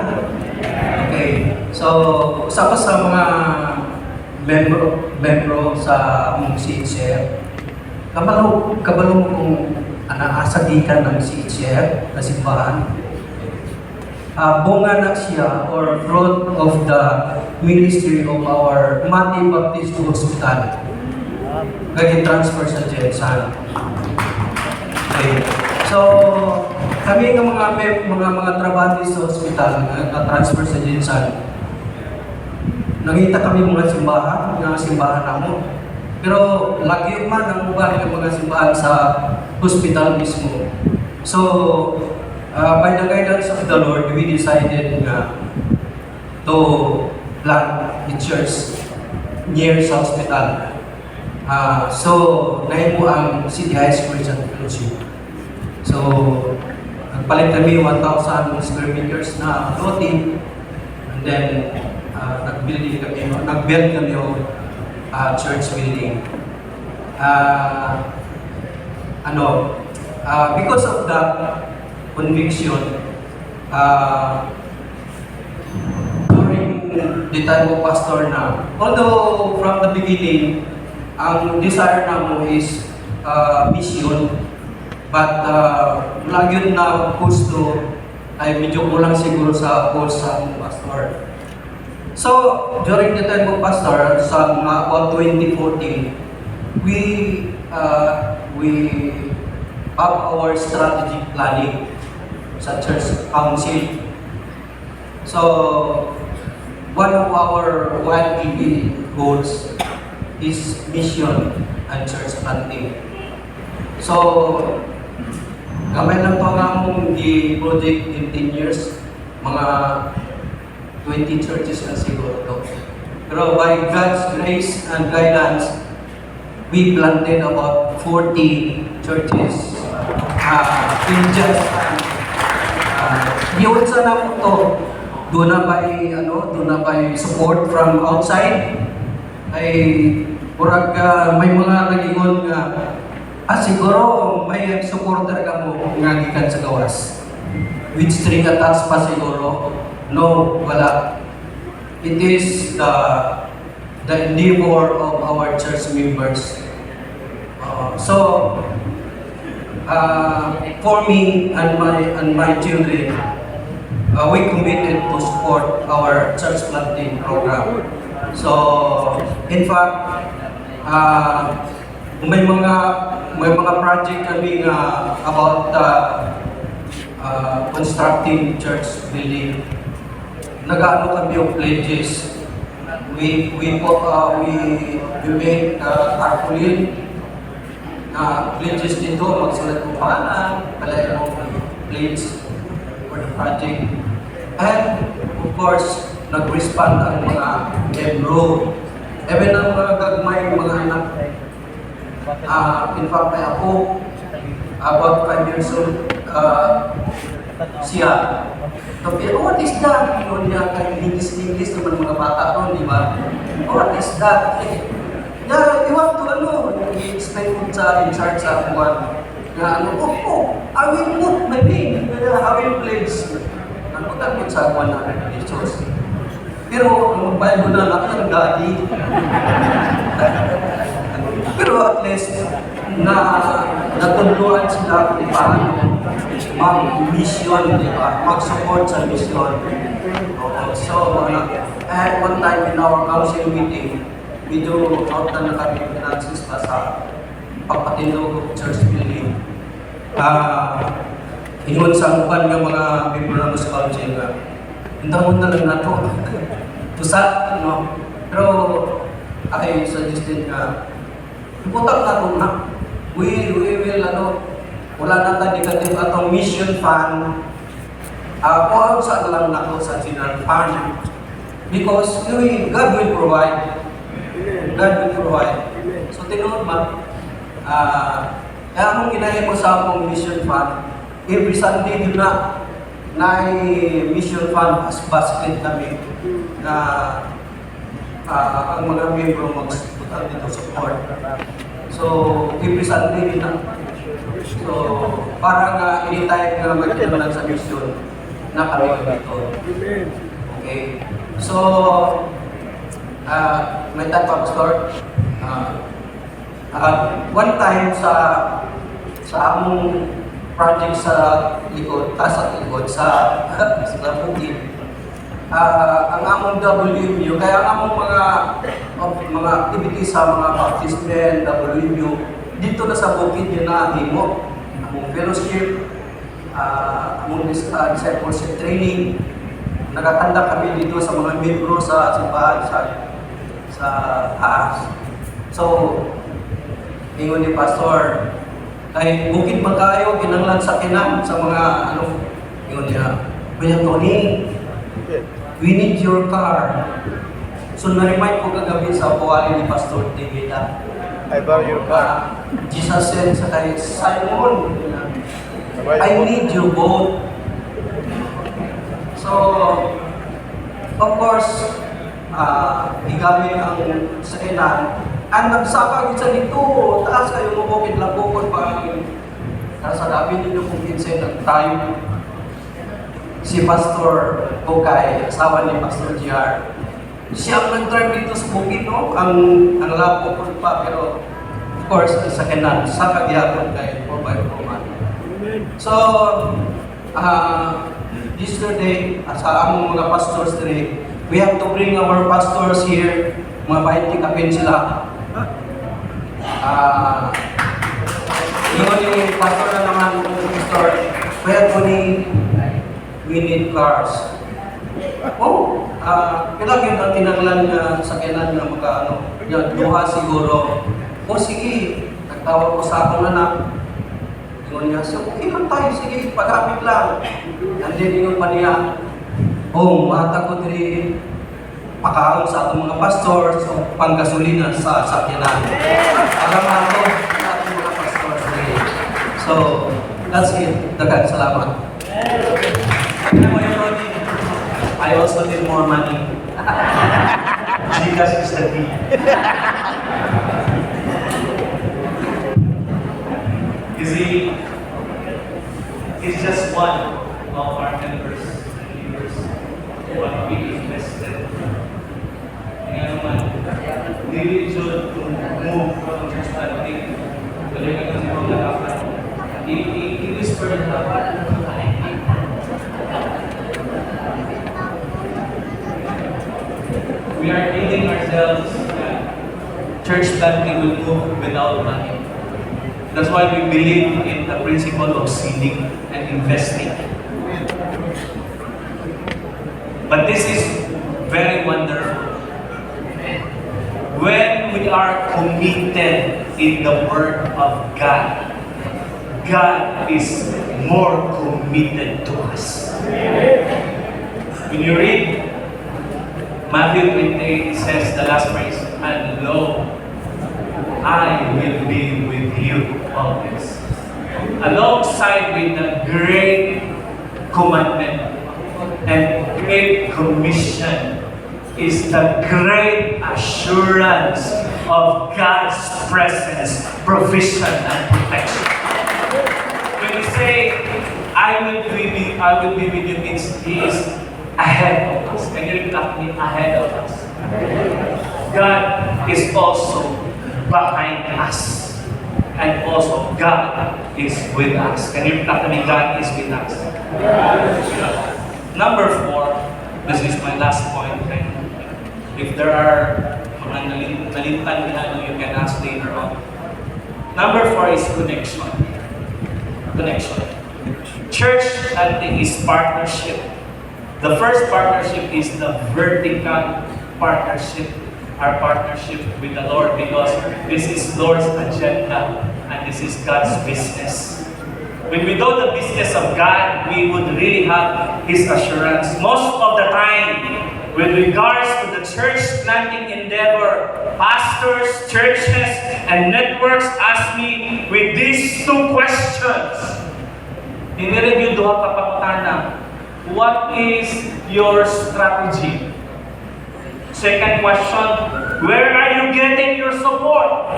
Okay. So, usa pa sa mga membro sa among CHR, kabalo mo kung anaasagikan ng CHR na simbahan. Bunga na siya or fruit of the ministry of our Mati Baptist Hospital. Kaya transfer sa Jensan. Okay. So, kami ng mga trabahante sa hospital na transfer sa Jensan, nakita kami mga simbahan namo. Pero lagi man ang uban ng mga simbahan sa hospital mismo. So, by the guidance of the Lord, we decided to plant the church near sa hospital. So, nahin po ang City High School Christian Fellowship. So, nagpalit kami 1,000 square meters na loting, and then nag-build kami yung church building. Because of that conviction, during the time of pastor na, although from the beginning, ang desire namo is mission, but lagi na gusto ay medyo kulang siguro sa course sa pastor. So, during the time of pastor, sa mga about 2014, we have our strategic planning sa church council. So, one of our YPB goals is mission and church planting. So, gamay lang pa nga mong project in 10 years, mga 20 churches na siguro to. Pero by God's grace and guidance, we planted about 40 churches in just yun sa na po to. Doon na by support from outside. Ay murag may mga nagingon nga siguro may supporter ka mo nga gikan sa gawas with string attached pa siguro. No, wala. It is the endeavor of our church members. For me and my children, we committed to support our church planting program. So, in fact, may mga project kami about constructing church building. nag-ano kami yung pledges. We made tarpaulin na pledges dito, magsulat ng pangalan, palaya ng pledge for the project. And of course, nag-respond ang mga membro. Even ang mga gagmay, mga anak. In fact, may ako, about 5 years old, siya. Sabi, oh, what is that? Yun niya, kahit English naman mga bata ron, di ba? Oh, what is that? Yeah, you want to, i-explain ko sa in charge sa one. Na I will put my name, I will pledge. Nakutan ko sa one na Jesus. Pero, ang Bible na lang, ang daddy. Pero at least, natulungan sila kung paano mag-mission, di ba? Mag-support sa mission. So, at one time in our council meeting, we do out na kami finances pa sa pagpatindog ng church building. Ingon sa upan ng mga people ng Muslim council na hintang na lang na ito. Tusat, no? Pero, I suggested na iputang na ito na. We will, wala na tayo negative atong mission fund. Kung saan lang na ito sa general fund. Because God will provide. God will provide. So, tinunod ba? Kaya akong ginahin mo sa akong mission fund, every Sunday din na mission fund as basket kami na ang mga membro mag-support dito support. So, every Sunday din na. So, parang anytime na magkakaroon sa mission na kami dito. Okay. So, may time pa, Pastor. One time sa among project sa likod, sa bukid, ang among WMU, kaya ang among mga activities sa mga baptismen, WMU, dito na sa bukid yun na himo. Among fellowship, among discipleship training, nakatanda kami dito sa mga membro sa simbahan sa taas. So, ingon ni Pastor, kahit bukid man kayo, kinanglan sa kinan sa mga ingon niya, Kuya Tony, we need your car. So, na-remind ko kagabi sa buwali ni Pastor David, I borrow your car. Jesus said sa kay Simon, I need your boat. So, of course, igamit ang sakinan. Ang nagsaka isa dito, taas kayo mo bukid lang bukod pa nasa dabi ninyo kung kinsin ang time. Si Pastor Bukay, asawa ni Pastor JR. Siya ang nag-drive dito sa bukid, no? Ang lab bukod pa, pero of course, ang sakinan, sa kagyapon kay 4x4 man. So, yesterday, sa among mga pastors today, we have to bring our pastors here, mga 20 kapin sila. Yun yung pastor na naman, pastor, we need cars. Oh, pilagin ang kinanglan na sakinan na duha siguro. O sige, nagtawag ko sa akong anak. Ingon niya, so okay lang tayo, sige, pag-amit lang. And then ingon pa niya, mata ko diri pakaon sa atong mga pastor, so panggasolina sa sakyanan. Alam nato sa atong mga pastor diri. So, that's it. Daghang salamat. I also need more money. Gcash is the key. You see, it's just one of our members, what we invested. Kaya naman, hindi should move from church planting. Tuloy ka kasi kung nakapan. I-whisper na we are leading ourselves that church planting will move without money. That's why we believe in the principle of seeding and investing. But this is very wonderful. When we are committed in the Word of God, God is more committed to us. When you read Matthew 28, it says the last phrase, and lo, I will be with you always. Alongside with the great commandment and great commission is the great assurance of God's presence, provision, and protection. When we say, I will be with you, means He is ahead of us. Can you repeat after me? Ahead of us. God is also behind us. And also, God is with us. Can you repeat after me? God is with us. Number 4, this is my last point. If there are mga nalitan, you can ask later on. Number 4 is connection. Connection. Church planting is partnership. The first partnership is the vertical partnership. Our partnership with the Lord, because this is Lord's agenda and this is God's business. When we do the business of God, we would really have His assurance. Most of the time, with regards to the church planting endeavor, pastors, churches, and networks ask me with these 2 questions. Inireview duha ka pangutana. What is your strategy? Second question, where are you getting your support?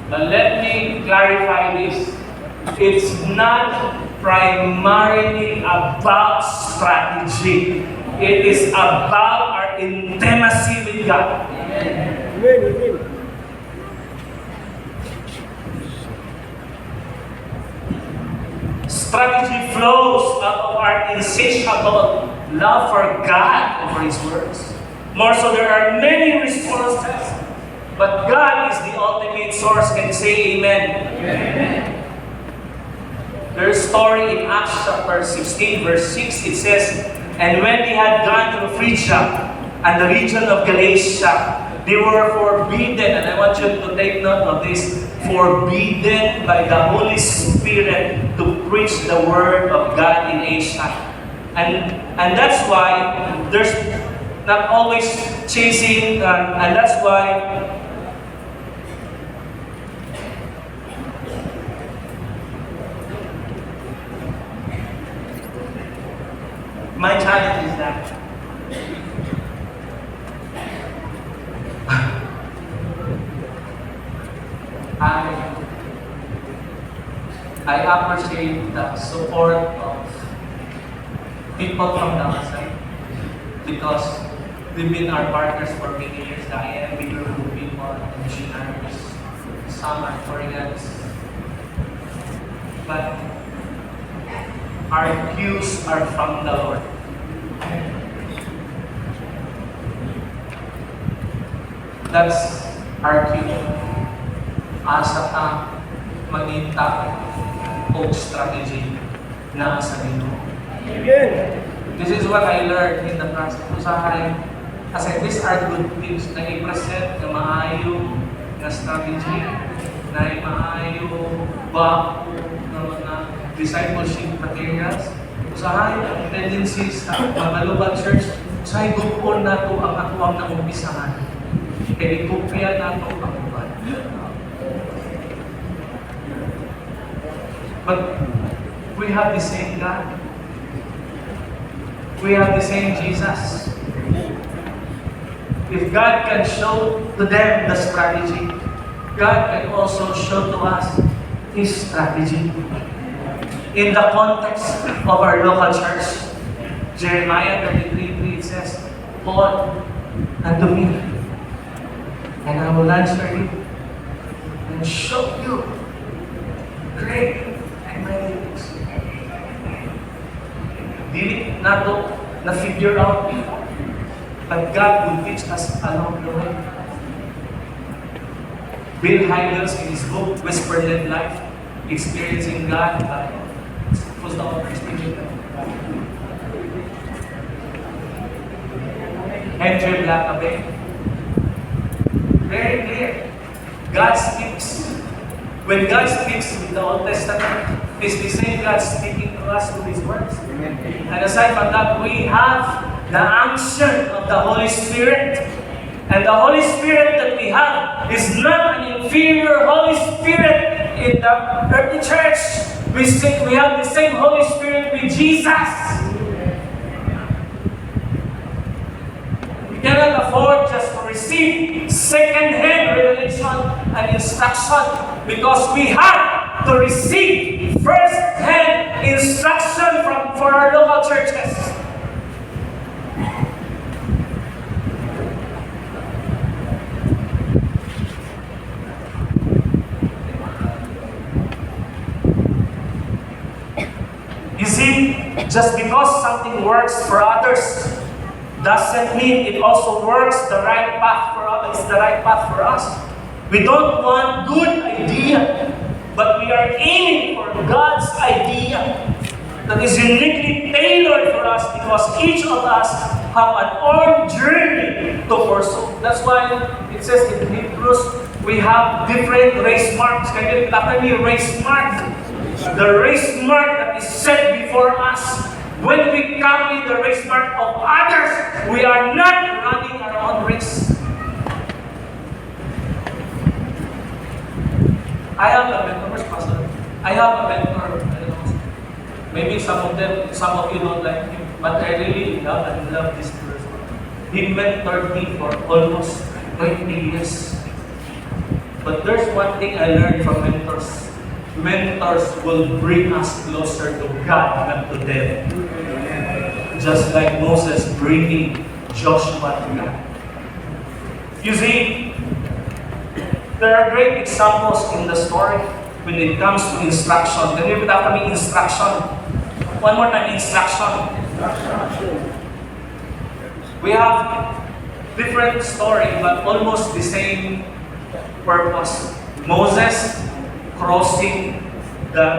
But let me clarify this. It's not primarily about strategy. It is about our intimacy with God. Strategy flows out of our insatiable love for God and for His words. More so, there are many responses, but God is the ultimate source. Can you say amen? Amen. There's a story in Acts chapter 16, verse 6. It says, and when they had gone through Phrygia and the region of Galatia, they were forbidden, and I want you to take note of this, forbidden by the Holy Spirit to preach the Word of God in Asia. And that's why there's not always chasing, and that's why my challenge is that I appreciate the support of people from the outside because they've been our partners for many years. The IMB group of people, the missionaries, some are Koreans. But our cues are from the Lord. That's our cue. Asa ka maninta o strategy na sa Ginoo. This is what I learned in the process. Usahay, kasi these are good things na i-present na maayo na strategy, na maayo ba na mga discipleship materials. Usahay, ang tendencies sa Magalubag Church, usahay gupon na ito ang atuang na umpisahan. Kaya ikupya na ito ang uban. But we have the same God. We have the same Jesus. If God can show to them the strategy, God can also show to us His strategy. In the context of our local church, Jeremiah 33:3 it says, call unto me, and I will answer you, and show you great and mighty things. Dili nato na figure out, but God will teach us along the way. Bill Hybels in his book, Whisper-Led Life, Experiencing God, Henry Blackaby. Very clear. God speaks. When God speaks in the Old Testament, it's the same God speaking to us through His words. And aside from that, we have the unction of the Holy Spirit. And the Holy Spirit that we have is not an inferior Holy Spirit in the earthly church. We have the same Holy Spirit with Jesus. We cannot afford just to receive second-hand revelation and instruction, because we have to receive first-hand instruction for our local churches. You see, just because something works for others doesn't mean it also works the right path for others. It's the right path for us. We don't want good idea, but we are aiming for God's idea that is uniquely tailored for us, because each of us have an own journey to pursue. That's why it says in Hebrews, we have different race marks. Can you tell me race mark? The race mark that is set before us. When we copy the race mark of others, we are not running our own race. I have a mentor, where's Pastor? I have a mentor. I don't know. Maybe some of you don't like him, but I really love and love this person. He mentored me for almost 20 years. But there's one thing I learned from mentors. Mentors will bring us closer to God, not to them. Just like Moses bringing Joshua to God. You see, there are great examples in the story when it comes to instruction. Can you repeat after me? Instruction. One more time, instruction. We have different story, but almost the same purpose. Moses crossing the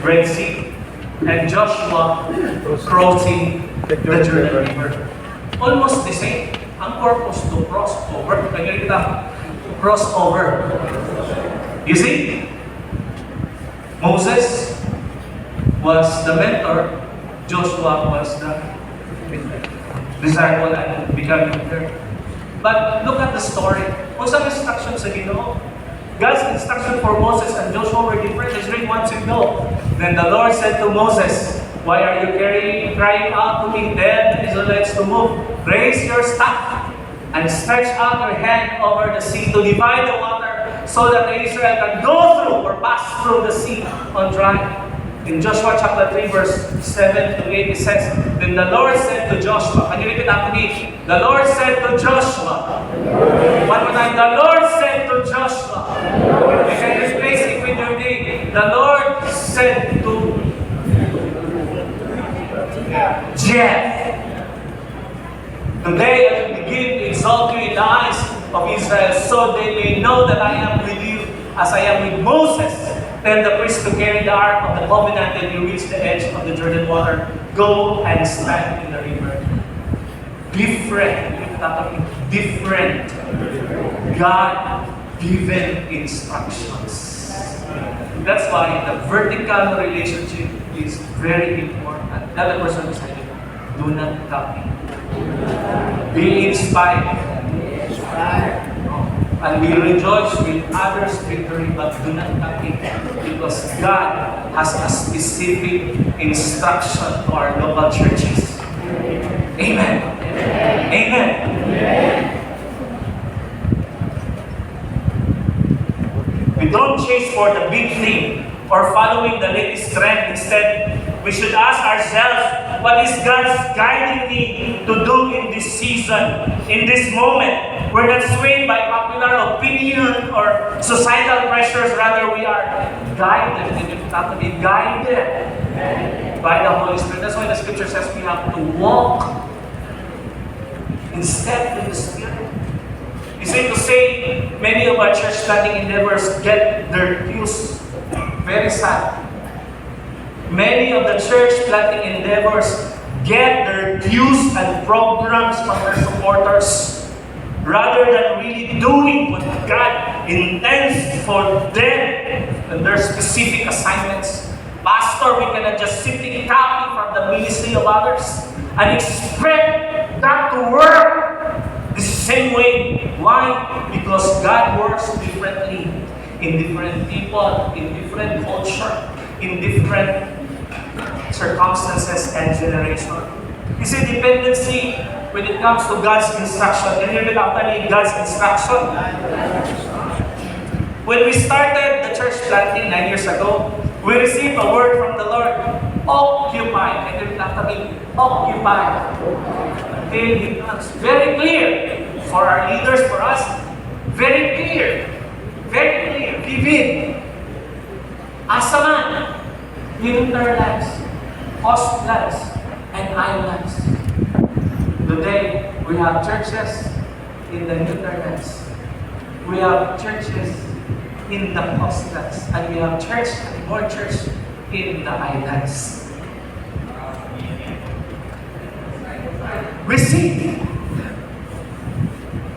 Red Sea, and Joshua crossing the Jordan River. Almost the same. Ang purpose to cross over. Kaya kita, cross over. You see? Moses was the mentor, Joshua was the disciple and becoming leader. But look at the story. Kung saan instruction sa Ginoo? God's instruction for Moses and Joshua were different. Let's read 1-2 go. Then the Lord said to Moses, "Why are you crying out to me? Tell the Israelites to move. Raise your staff and stretch out your hand over the sea to divide the water, so that the Israel can go through or pass through the sea on dry." In Joshua chapter 3 verse 7 to 8 it says, "Then the Lord said to Joshua," can you repeat after me? The Lord said to Joshua. One more time. The Lord said to Joshua. You can replace it with your name. The Lord said to Jeff, "Today I will begin to exalt you in the eyes of Israel, so they may know that I am with you as I am with Moses. Tell the priest to carry the ark of the covenant when you reach the edge of the Jordan water. Go and stand in the river." Different God-given instructions. That's why the vertical relationship is very important. The other person is saying, do not copy. Be inspired. And we rejoice with others' victory, but do not copy. Because God has a specific instruction to our local churches. Amen. Amen. We don't chase for the big thing or following the latest trend. Instead, we should ask ourselves, what is God guiding me to do in this season, in this moment? We're not swayed by popular opinion or societal pressures. Rather, we are guided. We have to be guided by the Holy Spirit. That's why the scripture says we have to walk in step with the Spirit. You see, to say many of our church planting endeavors get their dues, very sad. Many of the church planting endeavors get their views and programs from their supporters, rather than really doing what God intends for them and their specific assignments. Pastor, we cannot just simply copy from the ministry of others and expect that to work the same way. Why? Because God works differently in different people, in different culture, in different circumstances and generation. You see, dependency when it comes to God's instruction. Can you repeat after me? God's instruction. When we started the church planting 9 years ago, we received a word from the Lord. Occupy. Can you repeat after me? Occupy. Okay, it's very clear for our leaders, for us. Very clear. Very clear. Vivid. Asaman. Hinterlands. Coastlands. And islands. Today, we have churches in the hinterlands. We have churches in the coastlands. And we have church and more church in the islands. Receive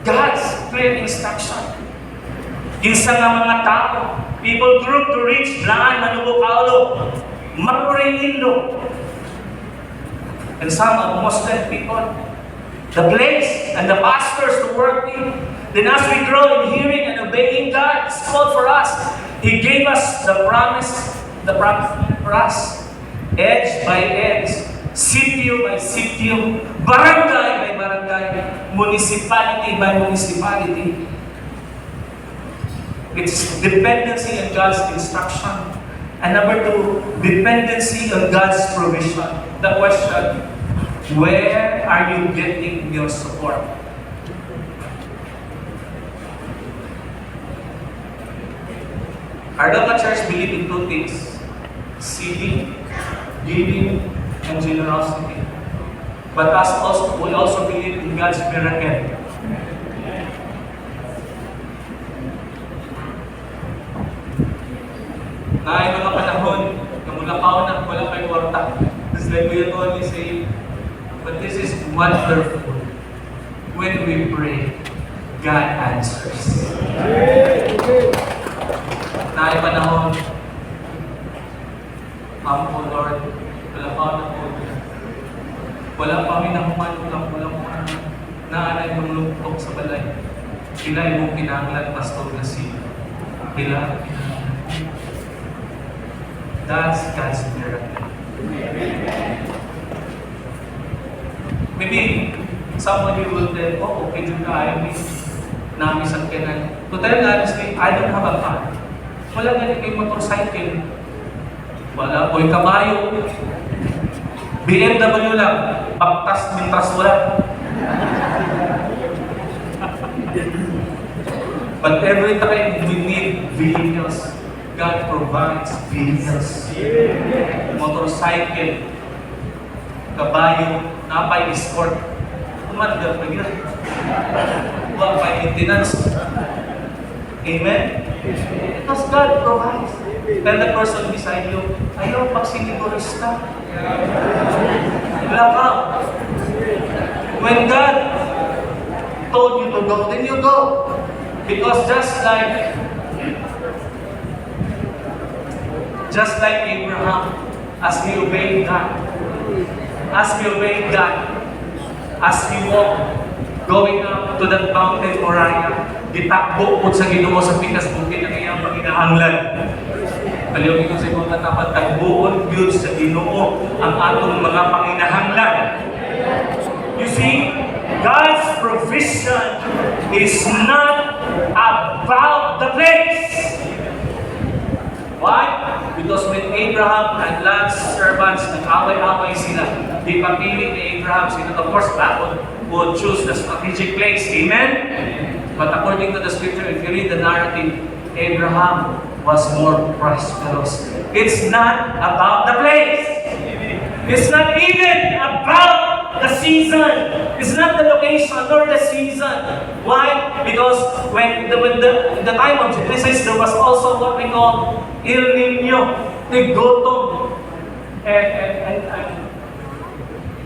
God's clear instruction. Kinsa nga mga tao, people group to reach Laan, Manubukalo, Marurindo, and some of Muslim people. The place and the pastors to work in. Then as we grow in hearing and obeying God's call for us, He gave us the promise for us, edge by edge, sitio by sitio, barangay by barangay, municipality by municipality. It's dependency on God's instruction. And number two, dependency on God's provision. The question, where are you getting your support? Our local church believe in two things: seeding, giving, and generosity. But we also believe in God's miracle. Ay mga panahon na mula kaon na wala kay kwarta. Just like Kuya Tony say, but this is wonderful. When we pray, God answers. Na ay panahon, O Lord, wala kaon na po. Wala pa kami nakuman, wala naanay mong lungkok sa balay. Kila mong kinahanglan, Pastor na siya. Kila That's God's miracle. Maybe some of you will tell, oh, okay, dun ka, ayaw me. Namisan ka na. To tell you honestly, I don't have a car. Wala ganit may motorcycle. Wala ko'y kabayo. BMW lang. Baktas, mintras wala. But every time we need vehicles, God provides vehicles. Motorcycle, kabayo, napay escort. Umadal pa yun. Huwag pa maintenance. Amen? Because God provides. Tell the person beside you, ayaw pagsinigurista. Wala ka. When God told you to go, then you go. Because just like Abraham, as he obeyed God, as he walked, going up to that mountain Moriah, gitakbo po sa Ginoo sa pikas bukid ang iyang panghinahanglan. Palihog ko sa mga tapat, tagbuon yun sa Ginoo ang atong mga panghinahanglan. You see, God's provision is not about the place. Why? Because when Abraham and Lot's servants nag-away-away sila, di papili ni Abraham sila. Of course, Lot would choose the strategic place. Amen? But according to the scripture, if you read the narrative, Abraham was more prosperous. It's not about the place. It's not even about the season. It's not the location nor the season. Why? Because when the time of Genesis, there was also what we call El Nino, Tigotong. And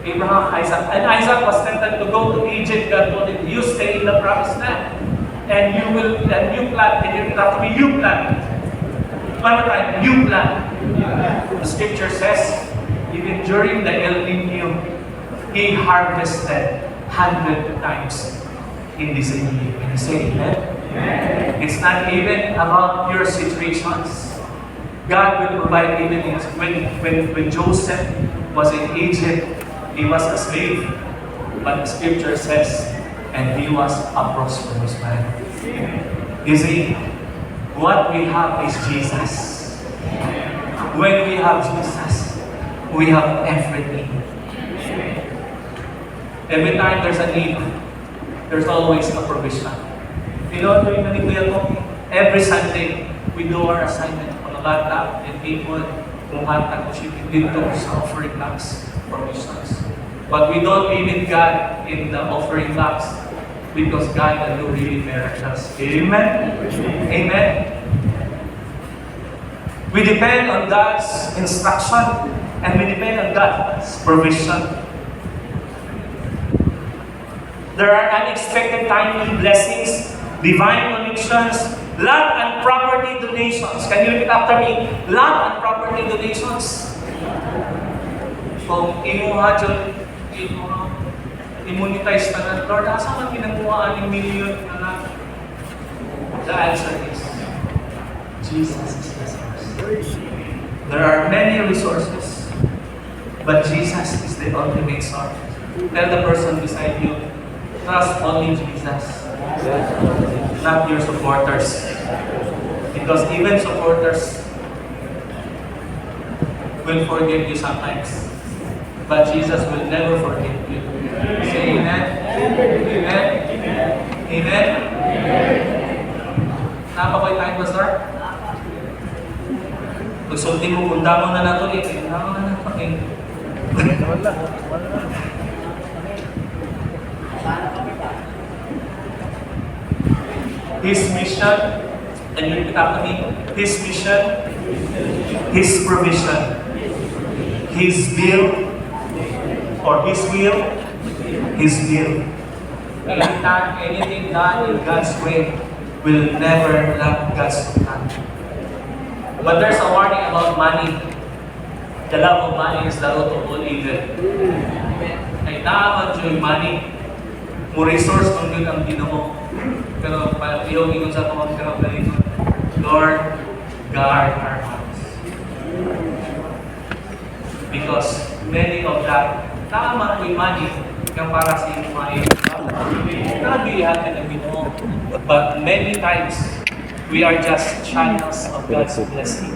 Abraham, Isaac. And Isaac was tempted to go to Egypt. God told him, you stay in the promised land. And you plant, and it have to be you plant. One more time, you plant. The scripture says, even during the El Nino, he harvested 100 times in the same year. Can you say amen? It's not even about your situations. God will provide even when Joseph was in Egypt, he was a slave. But the scripture says, and he was a prosperous man. You see, what we have is Jesus. When we have Jesus, we have everything. Every time there's a need, there's always a provision. You know, every Sunday, we do our assignment on a laptop and people kumakanta ko siya dito sa offering box provisions. But we don't believe in God in the offering box because God will do really miracles. Amen? Amen? We depend on God's instruction and we depend on God's provision. There are unexpected timely blessings, divine connections, land and property donations. Can you repeat after me? Land and property donations. Kung imuha dyan, immunize ka na, Lord, asa man ginagawa 6 million na lang? The answer is, Jesus is the source. There are many resources, but Jesus is the ultimate source. Tell the person beside you, trust only Jesus, not your supporters. Because even supporters will forgive you sometimes, but Jesus will never forgive you. Say amen? Amen? Amen? Napakoy tayo, Pastor? Pagsulti mo, kunda mo na nato eh. Kunda mo na nato eh. His mission, and you repeat after me, His mission, His provision, His will, or His will, His will. Anything done in God's way will never lack God's plan. But there's a warning about money. The love of money is the root of all evil. Ay naaman yung money, mo resource kung yun ang Ginoo. Pero yung ingon sa mga pinapalito, Lord, guard our hearts. Because many of that, tama ko yung money, yung para sa iyong mga nakabihan ka ng Ginoo. But many times, we are just channels of God's blessing.